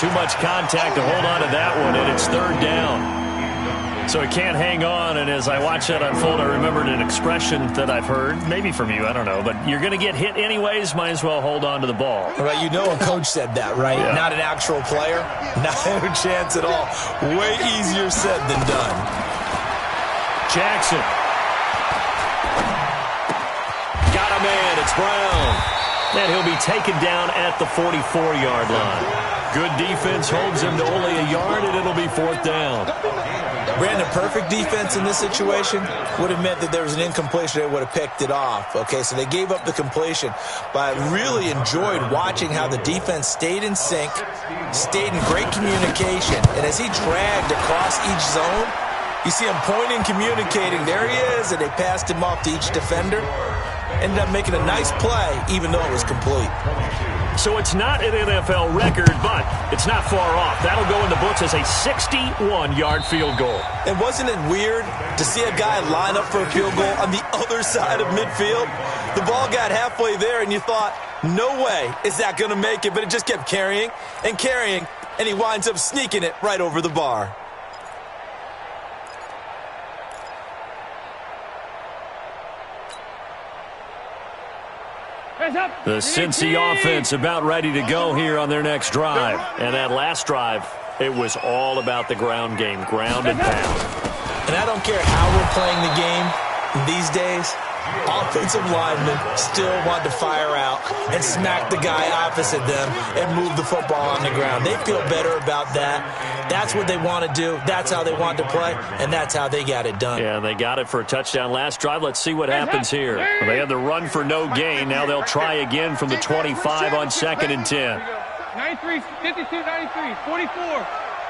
Too much contact to hold on to that one, and it's 3rd down. So he can't hang on, and as I watch that unfold, I remembered an expression that I've heard, maybe from you, I don't know, but you're going to get hit anyways, might as well hold on to the ball. Right, you know a coach said that, right? Yeah. Not an actual player. Not a chance at all. Way easier said than done. Jackson. Got a man, it's Brown. And he'll be taken down at the 44-yard line. Good defense holds him to only a yard, and it'll be 4th down. Brandon, perfect defense in this situation would have meant that there was an incompletion. They would have picked it off. Okay, so they gave up the completion. But I really enjoyed watching how the defense stayed in sync, stayed in great communication. And as he dragged across each zone, you see him pointing, communicating. There he is, and they passed him off to each defender. Ended up making a nice play, even though it was complete. So it's not an NFL record, but it's not far off. That'll go in the books as a 61-yard field goal. And wasn't it weird to see a guy line up for a field goal on the other side of midfield? The ball got halfway there, and you thought, no way is that going to make it, but it just kept carrying, and he winds up sneaking it right over the bar. The Cincy offense about ready to go here on their next drive. And that last drive, it was all about the ground game, ground and pound. And I don't care how we're playing the game these days, offensive linemen still want to fire out and smack the guy opposite them and move the football on the ground. They feel better about that. That's what they want to do. That's how they want to play, and that's how they got it done. Yeah, and they got it for a touchdown last drive. Let's see what happens here. Well, they had the run for no gain. Now they'll try again from the 25 on 2nd and 10. 93, 52, 93, 44,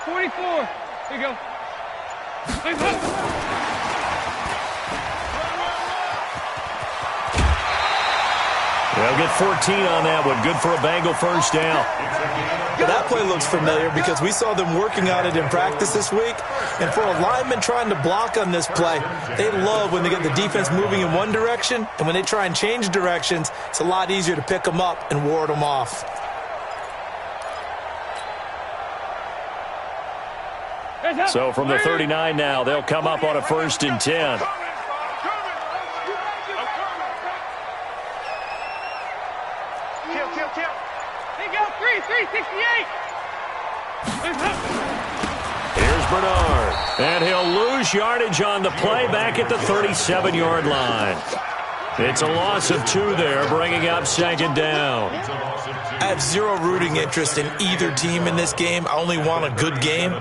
44. Here you go. They'll get 14 on that one. Good for a Bengal first down. Well, that play looks familiar because we saw them working on it in practice this week. And for a lineman trying to block on this play, they love when they get the defense moving in one direction. And when they try and change directions, it's a lot easier to pick them up and ward them off. So from the 39 now, they'll come up on a 1st and 10. Here's Bernard, and he'll lose yardage on the play back at the 37-yard line. It's a loss of 2 there, bringing up 2nd down. I have zero rooting interest in either team in this game. I only want a good game.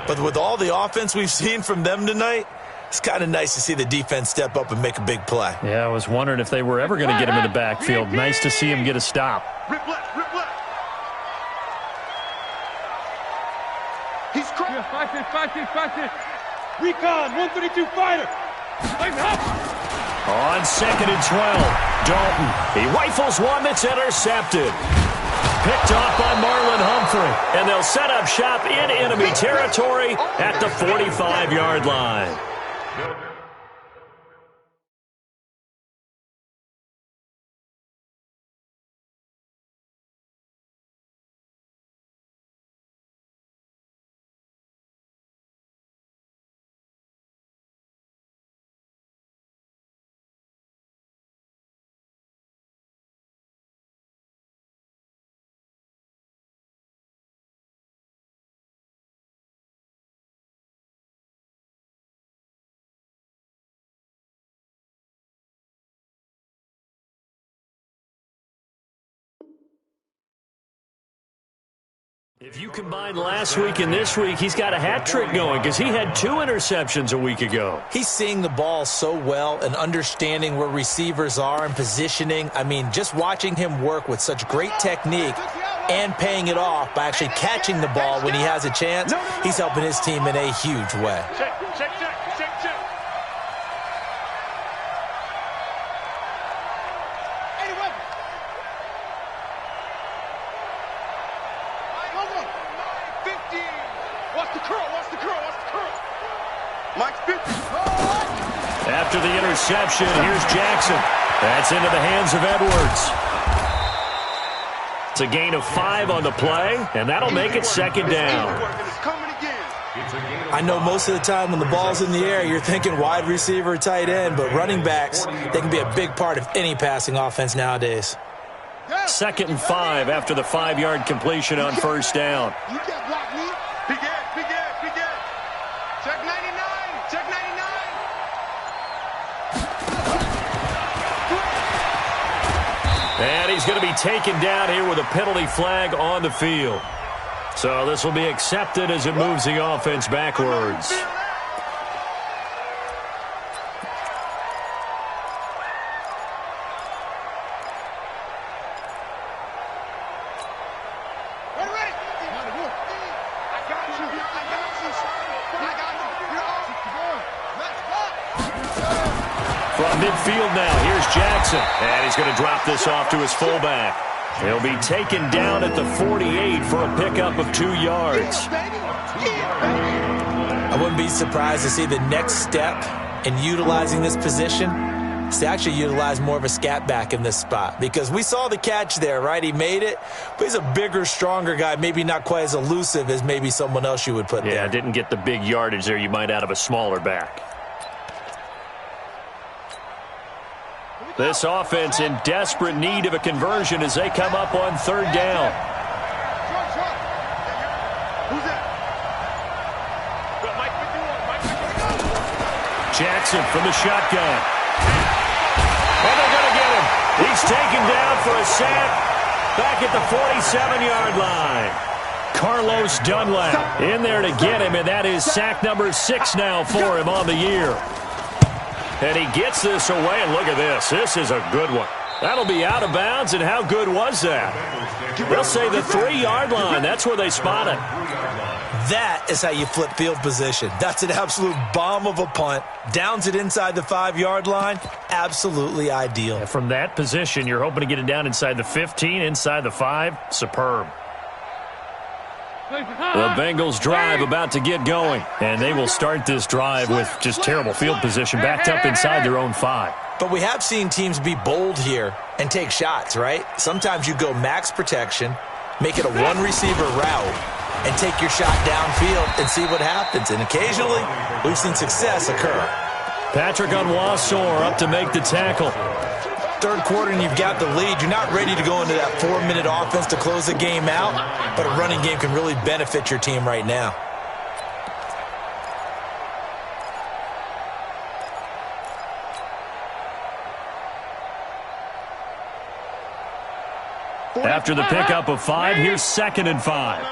But with all the offense we've seen from them tonight, it's kind of nice to see the defense step up and make a big play. Yeah, I was wondering if they were ever going to get him in the backfield. Nice to see him get a stop. Rip left, rip left. He's cracked. 5-6. Recon, 132 fighter. On 2nd and 12, Dalton. He rifles one that's intercepted. Picked off by Marlon Humphrey. And they'll set up shop in enemy territory at the 45-yard line. If you combine last week and this week, he's got a hat trick going because he had 2 interceptions a week ago. He's seeing the ball so well and understanding where receivers are and positioning. I mean, just watching him work with such great technique and paying it off by actually catching the ball when he has a chance, he's helping his team in a huge way. Check. After the interception, here's Jackson. That's into the hands of Edwards. It's a gain of 5 on the play, and that'll make it 2nd down. It's coming again. I know most of the time when the ball's in the air, you're thinking wide receiver, tight end, but running backs, they can be a big part of any passing offense nowadays. 2nd and 5 after the 5-yard completion on first down. You can't block me. Begin. Check 99. Check 99. And he's going to be taken down here with a penalty flag on the field. So this will be accepted as it moves the offense backwards. From midfield now, here's Jackson. And he's going to drop this off to his fullback. He'll be taken down at the 48 for a pickup of 2 yards. I wouldn't be surprised to see the next step in utilizing this position is to actually utilize more of a scat back in this spot. Because we saw the catch there, right? He made it, but he's a bigger, stronger guy, maybe not quite as elusive as maybe someone else you would put there. Yeah, didn't get the big yardage there you might out of a smaller back. This offense in desperate need of a conversion as they come up on 3rd down. Jackson from the shotgun. And they're going to get him. He's taken down for a sack back at the 47-yard line. Carlos Dunlap in there to get him, and that is sack number 6 now for him on the year. And he gets this away, and look at this. This is a good one. That'll be out of bounds, and how good was that? They'll say the 3-yard line. That's where they spot it. That is how you flip field position. That's an absolute bomb of a punt. Downs it inside the 5-yard line. Absolutely ideal. And from that position, you're hoping to get it down inside the 15, inside the 5. Superb. The Bengals drive about to get going, and they will start this drive with just terrible field position backed up inside their own 5. But we have seen teams be bold here and take shots, right? Sometimes you go max protection, make it a one-receiver route, and take your shot downfield and see what happens. And occasionally, we've seen success occur. Patrick Onwuasor up to make the tackle. 3rd quarter and you've got the lead. You're not ready to go into that 4-minute offense to close the game out, but a running game can really benefit your team right now. After the pickup of 5, here's 2nd and 5.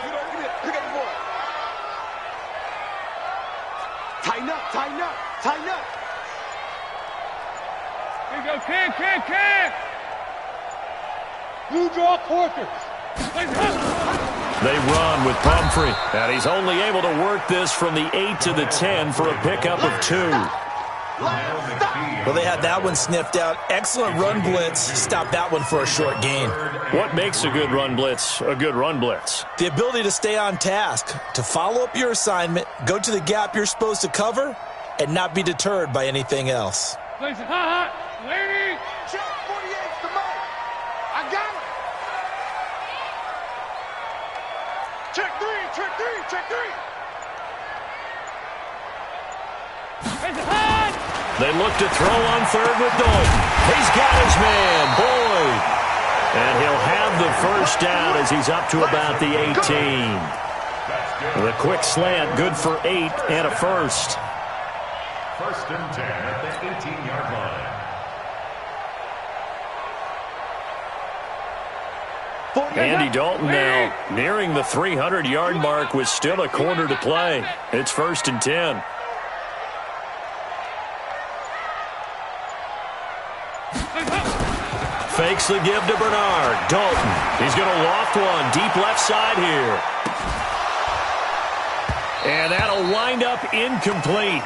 Tighten up. Here you go, can. You draw quarters. They run with Pumphrey, and he's only able to work this from the 8 to the 10 for a pickup of 2. Well, they had that one sniffed out. Excellent run blitz. Stop that one for a short gain. What makes a good run blitz a good run blitz? The ability to stay on task, to follow up your assignment, go to the gap you're supposed to cover, and not be deterred by anything else. Place it hot. Lady. Check 48's the mark. I got it. Check 3. Place it hot. They look to throw on 3rd with Dalton. He's got his man, Boyd. And he'll have the 1st down as he's up to about the 18. The quick slant, good for 8 and a 1st. 1st and 10 at the 18-yard line. Andy Dalton now nearing the 300-yard mark with still a quarter to play. It's 1st and 10. Fakes the give to Bernard. Dalton. He's going to loft one deep left side here. And that'll wind up incomplete.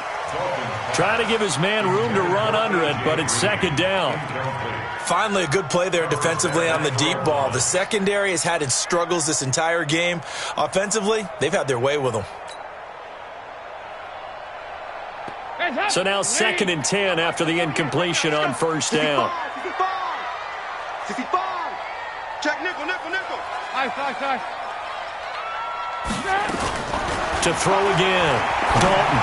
Trying to give his man room to run under it, but it's 2nd down. Finally, a good play there defensively on the deep ball. The secondary has had its struggles this entire game. Offensively, they've had their way with them. So now 2nd and 10 after the incompletion on 1st down. 65. Check nickel. Nice. To throw again. Dalton.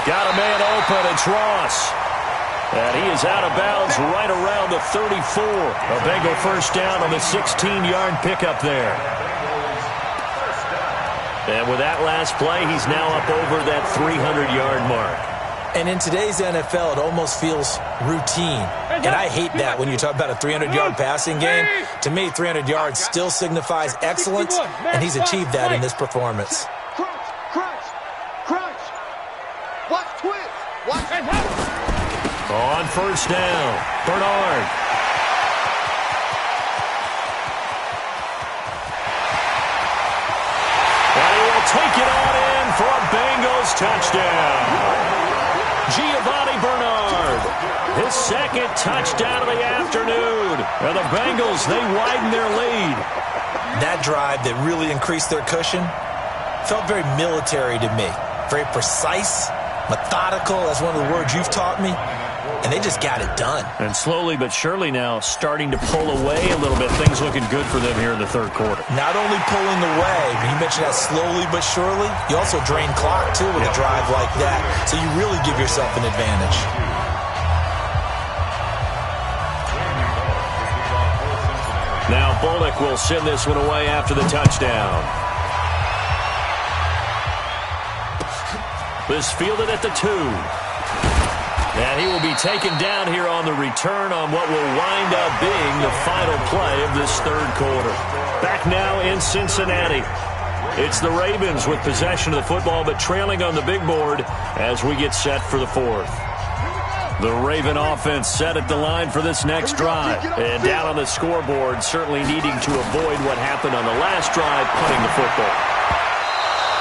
Got a man open. It's Ross. And he is out of bounds right around the 34. A Bengal first down on the 16-yard pickup there. And with that last play, he's now up over that 300-yard mark. And in today's NFL, it almost feels routine. And I hate that when you talk about a 300-yard passing game. To me, 300 yards still signifies excellence, and he's achieved that in this performance. Crunch, crunch, crunch. Watch twist. Watch. On first down, Bernard. And he will take it on in for a Bengals touchdown. Giovanni Bernard, his second touchdown of the afternoon. And the Bengals, they widen their lead. That drive that really increased their cushion felt very military to me. Very precise, methodical. That's one of the words you've taught me. And they just got it done. And slowly but surely now starting to pull away a little bit. Things looking good for them here in the third quarter. Not only pulling away, but you mentioned that slowly but surely. You also drain clock, too, with a drive like that. So you really give yourself an advantage. Now Bullock will send this one away after the touchdown. This fielded at the 2. And he will be taken down here on the return on what will wind up being the final play of this third quarter. Back now in Cincinnati. It's the Ravens with possession of the football, but trailing on the big board as we get set for the fourth. The Raven offense set at the line for this next drive. And down on the scoreboard, certainly needing to avoid what happened on the last drive, punting the football.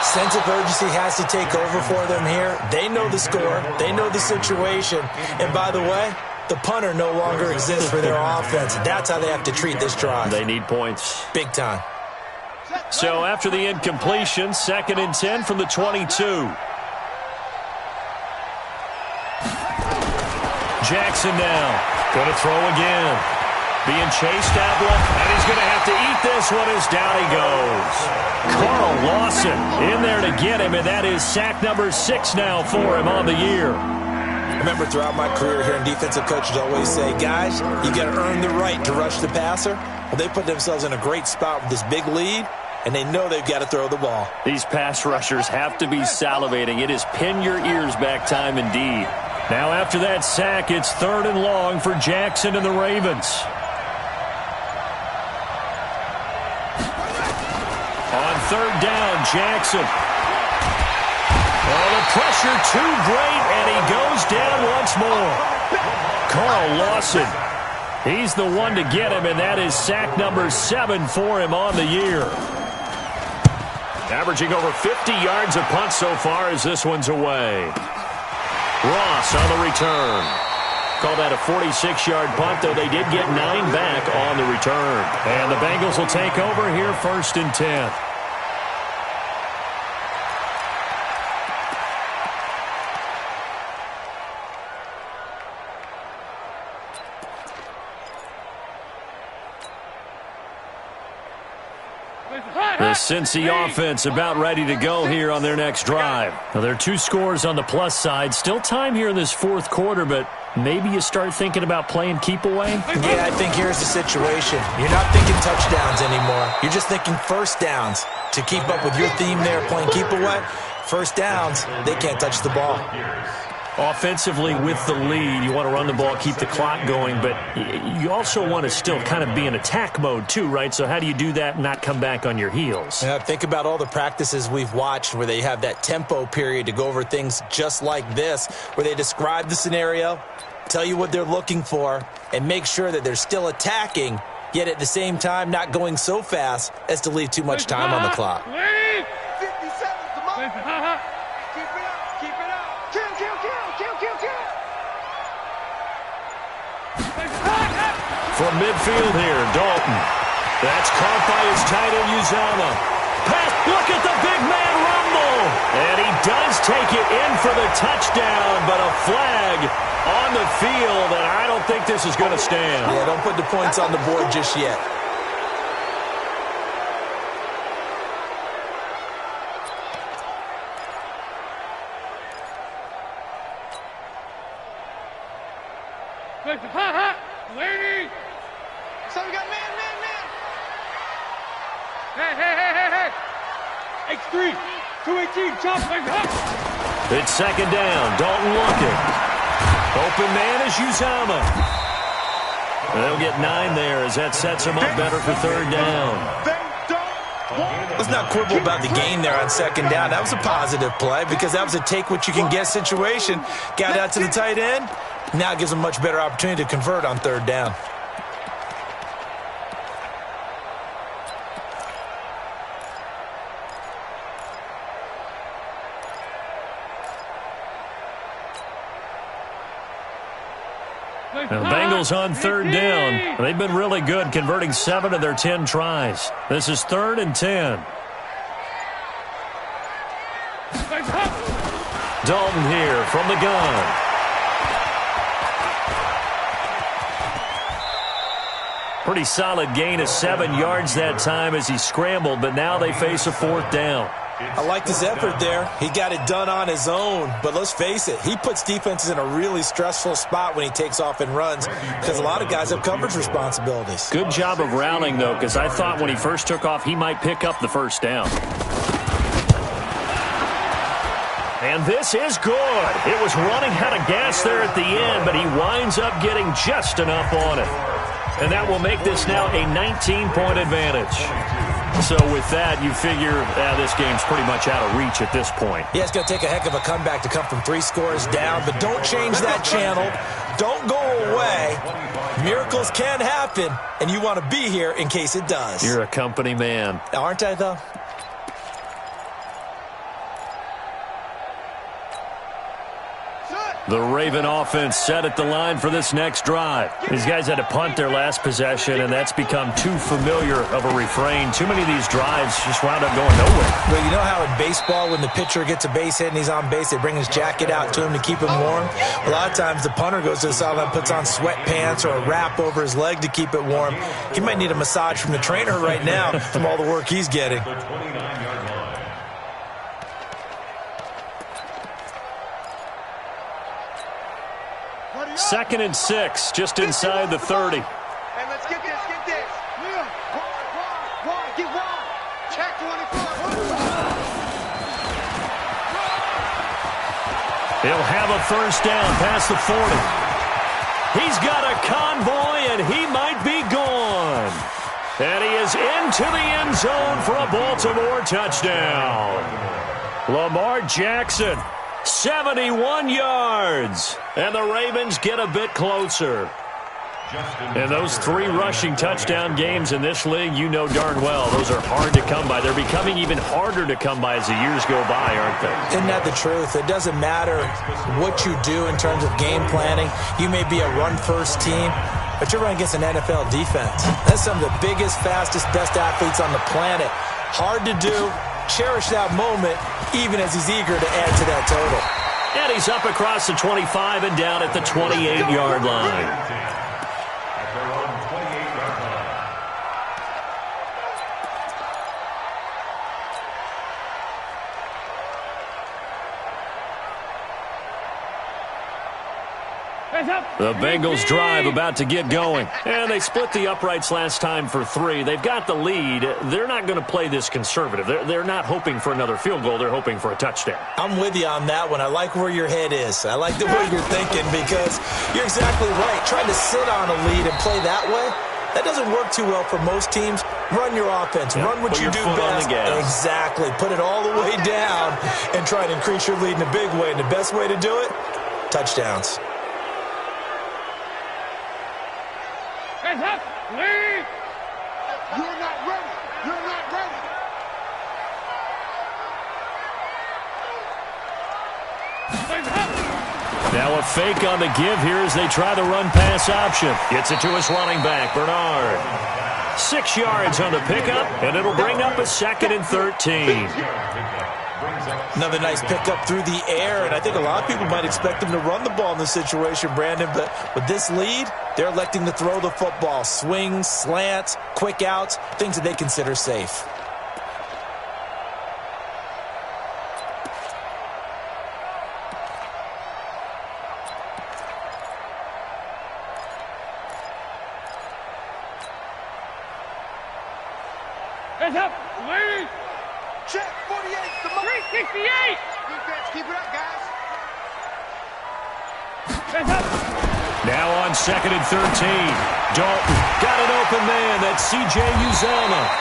Sense of urgency has to take over for them here. They know the score. They know the situation. And by the way, the punter no longer exists for their offense. That's how they have to treat this drive. They need points. Big time. So after the incompletion, 2nd and 10 from the 22. Jackson now. Going to throw again. Being chased out one, and he's going to have to eat this one as down he goes. Carl Lawson in there to get him, and that is sack number 6 now for him on the year. I remember throughout my career here, defensive coaches always say, guys, you got to earn the right to rush the passer. Well, they put themselves in a great spot with this big lead, and they know they've got to throw the ball. These pass rushers have to be salivating. It is pin your ears back time indeed. Now after that sack, it's 3rd and long for Jackson and the Ravens. On 3rd down, Jackson. Oh, the pressure too great, and he goes down once more. Carl Lawson, he's the one to get him, and that is sack number 7 for him on the year. Averaging over 50 yards a punt so far as this one's away. Ross on the return. Call that a 46-yard punt, though they did get 9 back on the return. And the Bengals will take over here 1st and 10. The Cincy offense about ready to go here on their next drive. Now, there are 2 scores on the plus side. Still time here in this 4th quarter, but maybe you start thinking about playing keep away? Yeah, I think here's the situation. You're not thinking touchdowns anymore. You're just thinking first downs. To keep up with your theme there, playing keep away, first downs, they can't touch the ball. Offensively, with the lead, you want to run the ball, keep the clock going, but you also want to still kind of be in attack mode too, right? So how do you do that and not come back on your heels? Yeah, think about all the practices we've watched where they have that tempo period to go over things just like this, where they describe the scenario, tell you what they're looking for, and make sure that they're still attacking, yet at the same time not going so fast as to leave too much time on the clock. 50 seconds to move. Keep it up. Keep it up. Kill, kill, kill, kill, kill, kill. From midfield here, Dalton. That's caught by his tight end, Uzama. Pass. Look at the big man rumble. And he does take it in for the touchdown, but a flag on the field, and I don't think this is going to stand. Yeah, don't put the points on the board just yet. Lady! So we got man. Hey! X3, 218, chop, It's second down. Dalton looking. Open man is Uzama. They'll get 9 there as that sets them up better for third down. Let's not quibble about the gain there on second down. That was a positive play because that was a take-what-you-can-get situation. Got out to the tight end. Now it gives them a much better opportunity to convert on third down. Now, the Bengals on third down. They've been really good, converting 7 of their 10 tries. This is 3rd and 10. Dalton here from the gun. Pretty solid gain of 7 yards that time as he scrambled, but now they face a 4th down. I liked his effort there. He got it done on his own. But let's face it, he puts defenses in a really stressful spot when he takes off and runs because a lot of guys have coverage responsibilities. Good job of rallying, though, because I thought when he first took off, he might pick up the first down. And this is good. It was running out of gas there at the end, but he winds up getting just enough on it. And that will make this now a 19-point advantage. So with that, you figure this game's pretty much out of reach at this point. Yeah, it's going to take a heck of a comeback to come from 3 scores down, but don't change that channel. Don't go away. Miracles can happen, and you want to be here in case it does. You're a company man. Aren't I, though? The Raven offense set at the line for this next drive. These guys had to punt their last possession, and that's become too familiar of a refrain. Too many of these drives just wound up going nowhere. But you know how in baseball, when the pitcher gets a base hit and he's on base, they bring his jacket out to him to keep him warm? A lot of times the punter goes to the sideline, puts on sweatpants or a wrap over his leg to keep it warm. He might need a massage from the trainer right now from all the work he's getting. 2nd and 6, just inside the 30. Hey, let's get this. Yeah. Wide. Get wide. Check 24. He'll have a first down past the 40. He's got a convoy, and he might be gone. And he is into the end zone for a Baltimore touchdown. Lamar Jackson, 71 yards. And the Ravens get a bit closer. And those 3 rushing touchdown games in this league, you know darn well, those are hard to come by. They're becoming even harder to come by as the years go by, aren't they? Isn't that the truth? It doesn't matter what you do in terms of game planning. You may be a run-first team, but you're running against an NFL defense. That's some of the biggest, fastest, best athletes on the planet. Hard to do. Cherish that moment, even as he's eager to add to that total. And he's up across the 25 and down at the 28-yard line. The Bengals drive about to get going. And they split the uprights last time for 3. They've got the lead. They're not going to play this conservative. They're not hoping for another field goal. They're hoping for a touchdown. I'm with you on that one. I like where your head is. I like the way you're thinking because you're exactly right. Trying to sit on a lead and play that way, that doesn't work too well for most teams. Run your offense. Yep. Run what Put you your do foot on best. the gas. Exactly. Put it all the way down and try to increase your lead in a big way. And the best way to do it, touchdowns. Hands up! Lead! You're not ready. You're not ready. Hands up! Now a fake on the give here as they try the run-pass option. Gets it to his running back, Bernard. 6 yards on the pickup, and it'll bring up a 2nd and 13. Another nice pickup through the air, and I think a lot of people might expect them to run the ball in this situation, Brandon, but with this lead, they're electing to throw the football. Swings, slants, quick outs, things that they consider safe. Hands up. Ladies. Check. 48. The mark. 368. Defense, keep it up, guys. Hands up. Now on 2nd and 13. Dalton got an open man. That's C.J. Uzomah.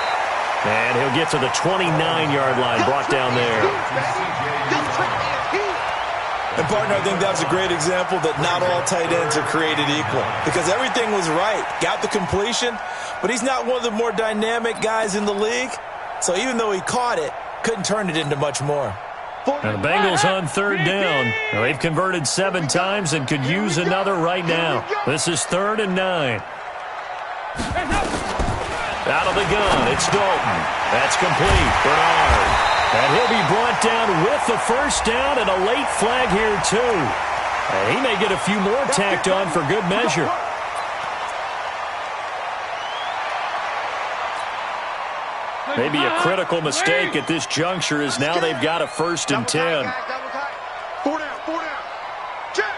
And he'll get to the 29-yard line, brought down there. And, partner, I think that was a great example that not all tight ends are created equal because everything was right. Got the completion, but he's not one of the more dynamic guys in the league. So even though he caught it, couldn't turn it into much more. And the Bengals on 3rd down. Now, they've converted 7 times and could use another right now. This is 3rd and 9. Out of the gun, it's Dalton. That's complete. Bernard. And he'll be brought down with the first down and a late flag here, too. And he may get a few more tacked on for good measure. Maybe a critical mistake at this juncture is now they've got a 1st and 10. Four down. Check.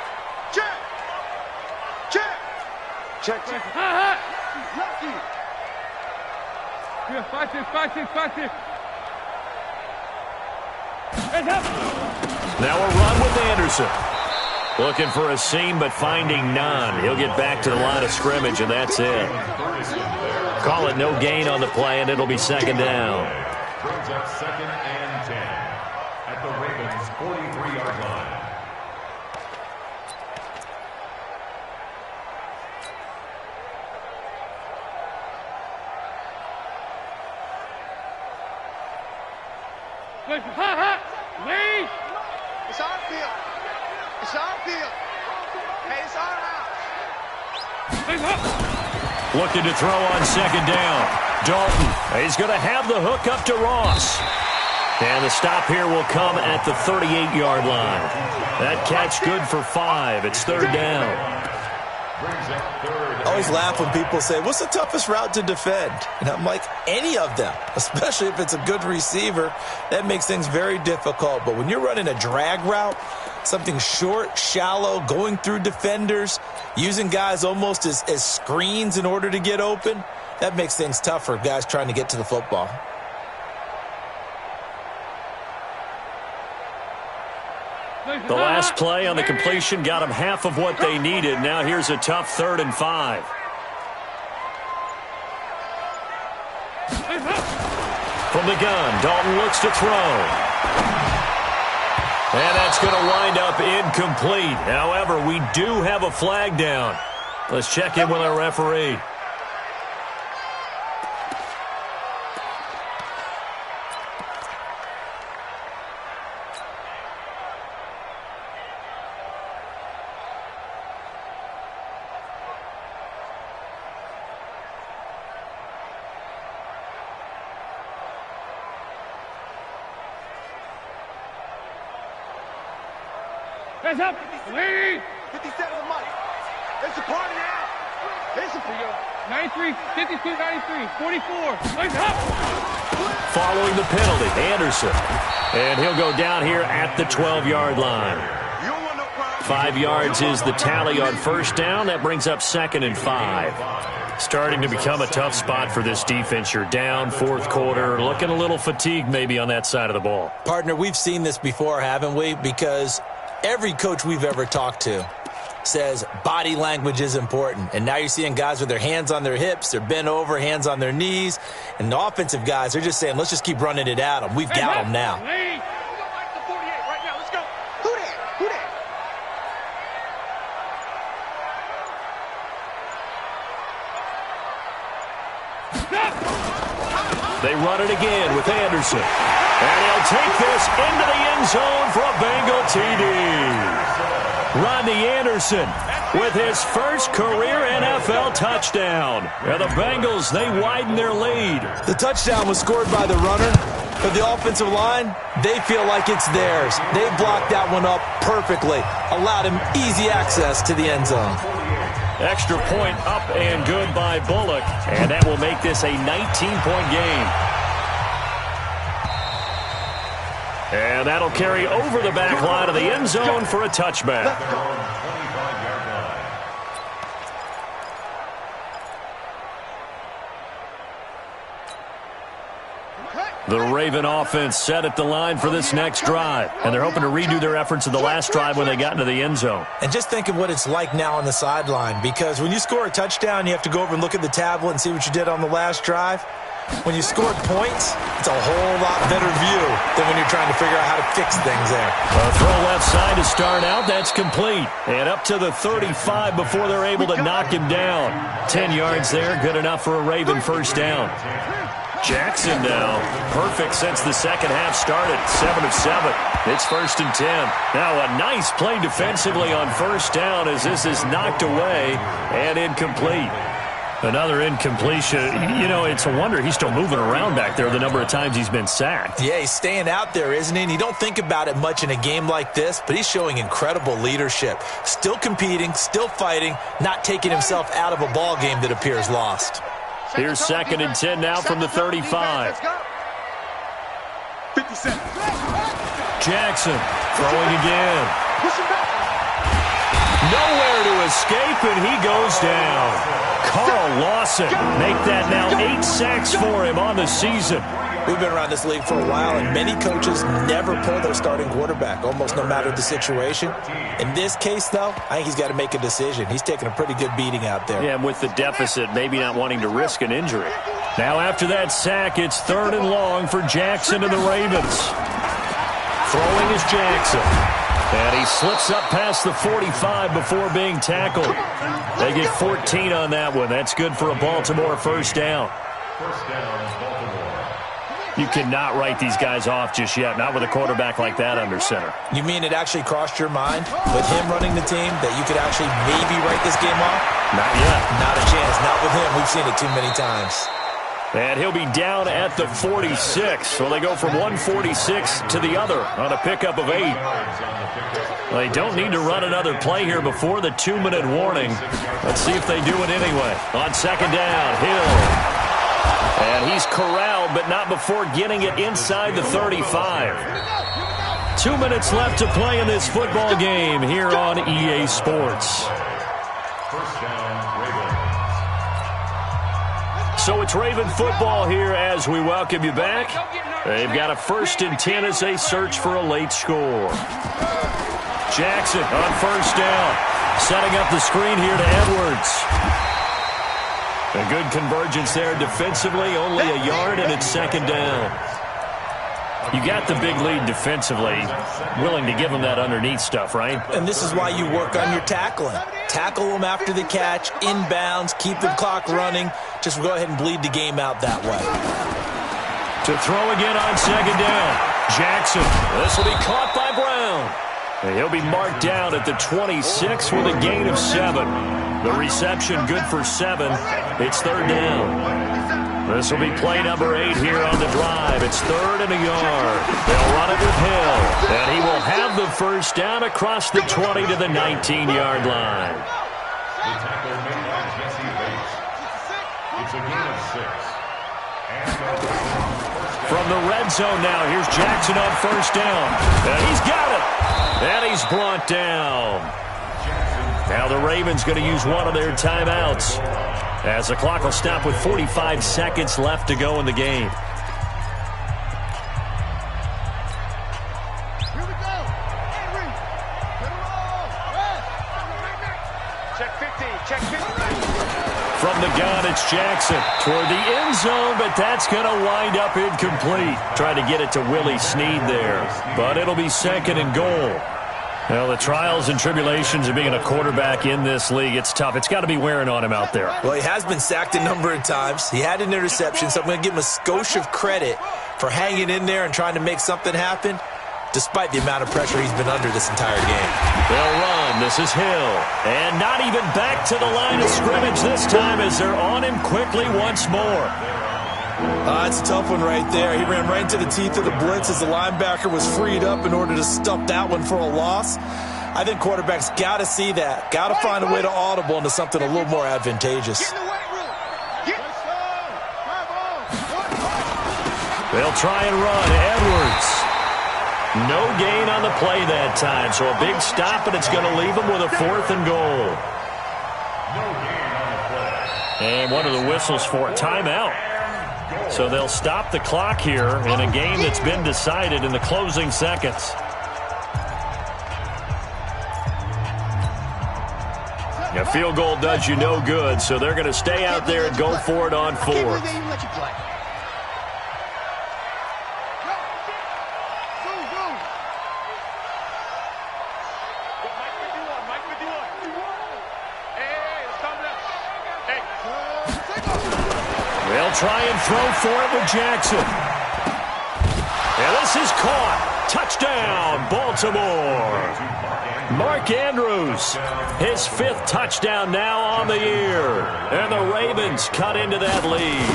Lucky. Yeah, 5-6. Hands up. Now a run with Anderson. Looking for a seam, but finding none. He'll get back to the line of scrimmage, and that's it. Call it no gain on the play, and it'll be 2nd down. Brings up 2nd and 10 at the Ravens' 43-yard line. Lead. It's our field. Hey, it's our house. Hands up. Looking to throw on 2nd down. Dalton. He's going to have the hook up to Ross. And the stop here will come at the 38-yard line. That catch good for 5. It's 3rd down. Brings up 3rd. I always laugh when people say, what's the toughest route to defend? And I'm like, any of them, especially if it's a good receiver. That makes things very difficult. But when you're running a drag route, something short, shallow, going through defenders, using guys almost as screens in order to get open, that makes things tough for guys trying to get to the football. The last play on the completion got them half of what they needed. Now here's a tough 3rd and 5. From the gun, Dalton looks to throw. And that's going to wind up incomplete. However, we do have a flag down. Let's check in with our referee. Hands up. Lead. 57 the money. It's a party now. It's a 93, 52, 93, 44. Hands up. Following the penalty, Anderson. And he'll go down here at the 12-yard line. 5 yards is the tally on 1st down. That brings up 2nd and 5. Starting to become a tough spot for this defense. You're down 4th quarter. Looking a little fatigued maybe on that side of the ball. Partner, we've seen this before, haven't we? Because every coach we've ever talked to says body language is important. And now you're seeing guys with their hands on their hips, they're bent over, hands on their knees. And the offensive guys, they're just saying, let's just keep running it at them. We've got them now. They run it again with Anderson. And he'll take this into the end zone for a Bengal TD. Rodney Anderson with his first career NFL touchdown. And the Bengals, they widen their lead. The touchdown was scored by the runner. But the offensive line, they feel like it's theirs. They blocked that one up perfectly. Allowed him easy access to the end zone. Extra point up and good by Bullock. And that will make this a 19-point game. And that'll carry over the back line of the end zone for a touchback. The Raven offense set at the line for this next drive, and they're hoping to redo their efforts in the last drive when they got into the end zone. And just think of what it's like now on the sideline, because when you score a touchdown, you have to go over and look at the tablet and see what you did on the last drive. When you scored points, it's a whole lot better view than when you're trying to figure out how to fix things there. A throw left side to start out. That's complete. And up to the 35 before they're able to knock him down. 10 yards there, good enough for a Raven first down. Jackson now, perfect since the second half started, 7 of 7. It's 1st and 10. Now a nice play defensively on first down as this is knocked away and incomplete. Another incompletion. You know, it's a wonder he's still moving around back there the number of times he's been sacked. Yeah, he's staying out there, isn't he? And you don't think about it much in a game like this, but he's showing incredible leadership. Still competing, still fighting, not taking himself out of a ball game that appears lost. Here's 2nd and 10 now from the 35. 50 seconds. Jackson throwing again. Nowhere to escape, and he goes down. Carl Lawson make that now 8 sacks for him on the season. We've been around this league for a while, and many coaches never pull their starting quarterback, almost no matter the situation. In this case, though, I think he's got to make a decision. He's taking a pretty good beating out there. Yeah, and with the deficit, maybe not wanting to risk an injury. Now after that sack, it's 3rd and long for Jackson and the Ravens. Throwing is Jackson. And he slips up past the 45 before being tackled. They get 14 on that one. That's good for a Baltimore first down. You cannot write these guys off just yet, not with a quarterback like that under center. You mean it actually crossed your mind with him running the team that you could actually maybe write this game off? Not yet. Not a chance. Not with him. We've seen it too many times. And he'll be down at the 46. So they go from 146 to the other on a pickup of 8. Well, they don't need to run another play here before the 2-minute warning. Let's see if they do it anyway. On 2nd down, Hill. And he's corralled, but not before getting it inside the 35. 2 minutes left to play in this football game here on EA Sports. So it's Raven football here as we welcome you back. They've got a 1st and 10 as they search for a late score. Jackson on first down, setting up the screen here to Edwards. A good convergence there defensively, only a yard, and it's 2nd down. You got the big lead defensively, willing to give them that underneath stuff, right? And this is why you work on your tackling. Tackle them after the catch, inbounds, keep the clock running. Just go ahead and bleed the game out that way. To throw again on 2nd down. Jackson, this will be caught by Brown. And he'll be marked down at the 26 with a gain of 7. The reception good for 7. It's 3rd down. This will be play number 8 here on the drive. It's 3rd and a yard. They'll run it with Hill. And he will have the first down across the 20 to the 19-yard line. The tackle made by Jesse Bates. It's a gain of 6. From the red zone now, here's Jackson on first down. And he's got it. And he's brought down. Now the Ravens going to use one of their timeouts, as the clock will stop with 45 seconds left to go in the game. Here we go. Henry. Check 15. Check 15. From the gun, it's Jackson toward the end zone, but that's going to wind up incomplete. Trying to get it to Willie Snead there, but it'll be 2nd and goal. Well, the trials and tribulations of being a quarterback in this league, it's tough. It's got to be wearing on him out there. Well, he has been sacked a number of times. He had an interception, so I'm going to give him a skosh of credit for hanging in there and trying to make something happen, despite the amount of pressure he's been under this entire game. They'll run. This is Hill. And not even back to the line of scrimmage this time as they're on him quickly once more. It's a tough one right there. He ran right into the teeth of the blitz as the linebacker was freed up in order to stump that one for a loss. I think quarterbacks got to see that. Got to find a way to audible into something a little more advantageous. They'll try and run. Edwards. No gain on the play that time, so a big stop, and it's going to leave them with a 4th and goal. And one of the whistles for a timeout. So they'll stop the clock here in a game that's been decided in the closing seconds. A field goal does you no good, so they're going to stay out there and go for it on fourth. They'll try and throw for it with Jackson. And this is caught. Touchdown, Baltimore. Mark Andrews, his 5th touchdown now on the year. And the Ravens cut into that lead.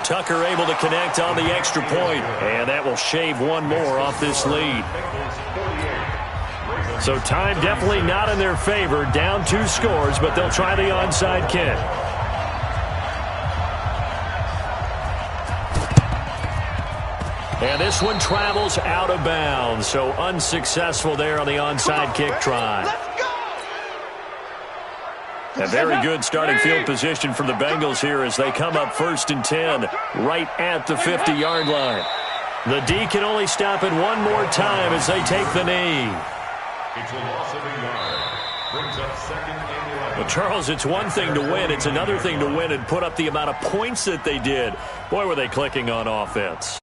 Tucker able to connect on the extra point, and that will shave one more off this lead. So time definitely not in their favor. Down 2 scores, but they'll try the onside kick. And this one travels out of bounds, so unsuccessful there on the onside kick try. A very good starting field position for the Bengals here as they come up 1st and 10 right at the 50-yard line. The D can only stop it one more time as they take the knee. It's a loss of a yard. Brings up 2nd and 11. Well, Charles, it's one thing to win. It's another thing to win and put up the amount of points that they did. Boy, were they clicking on offense.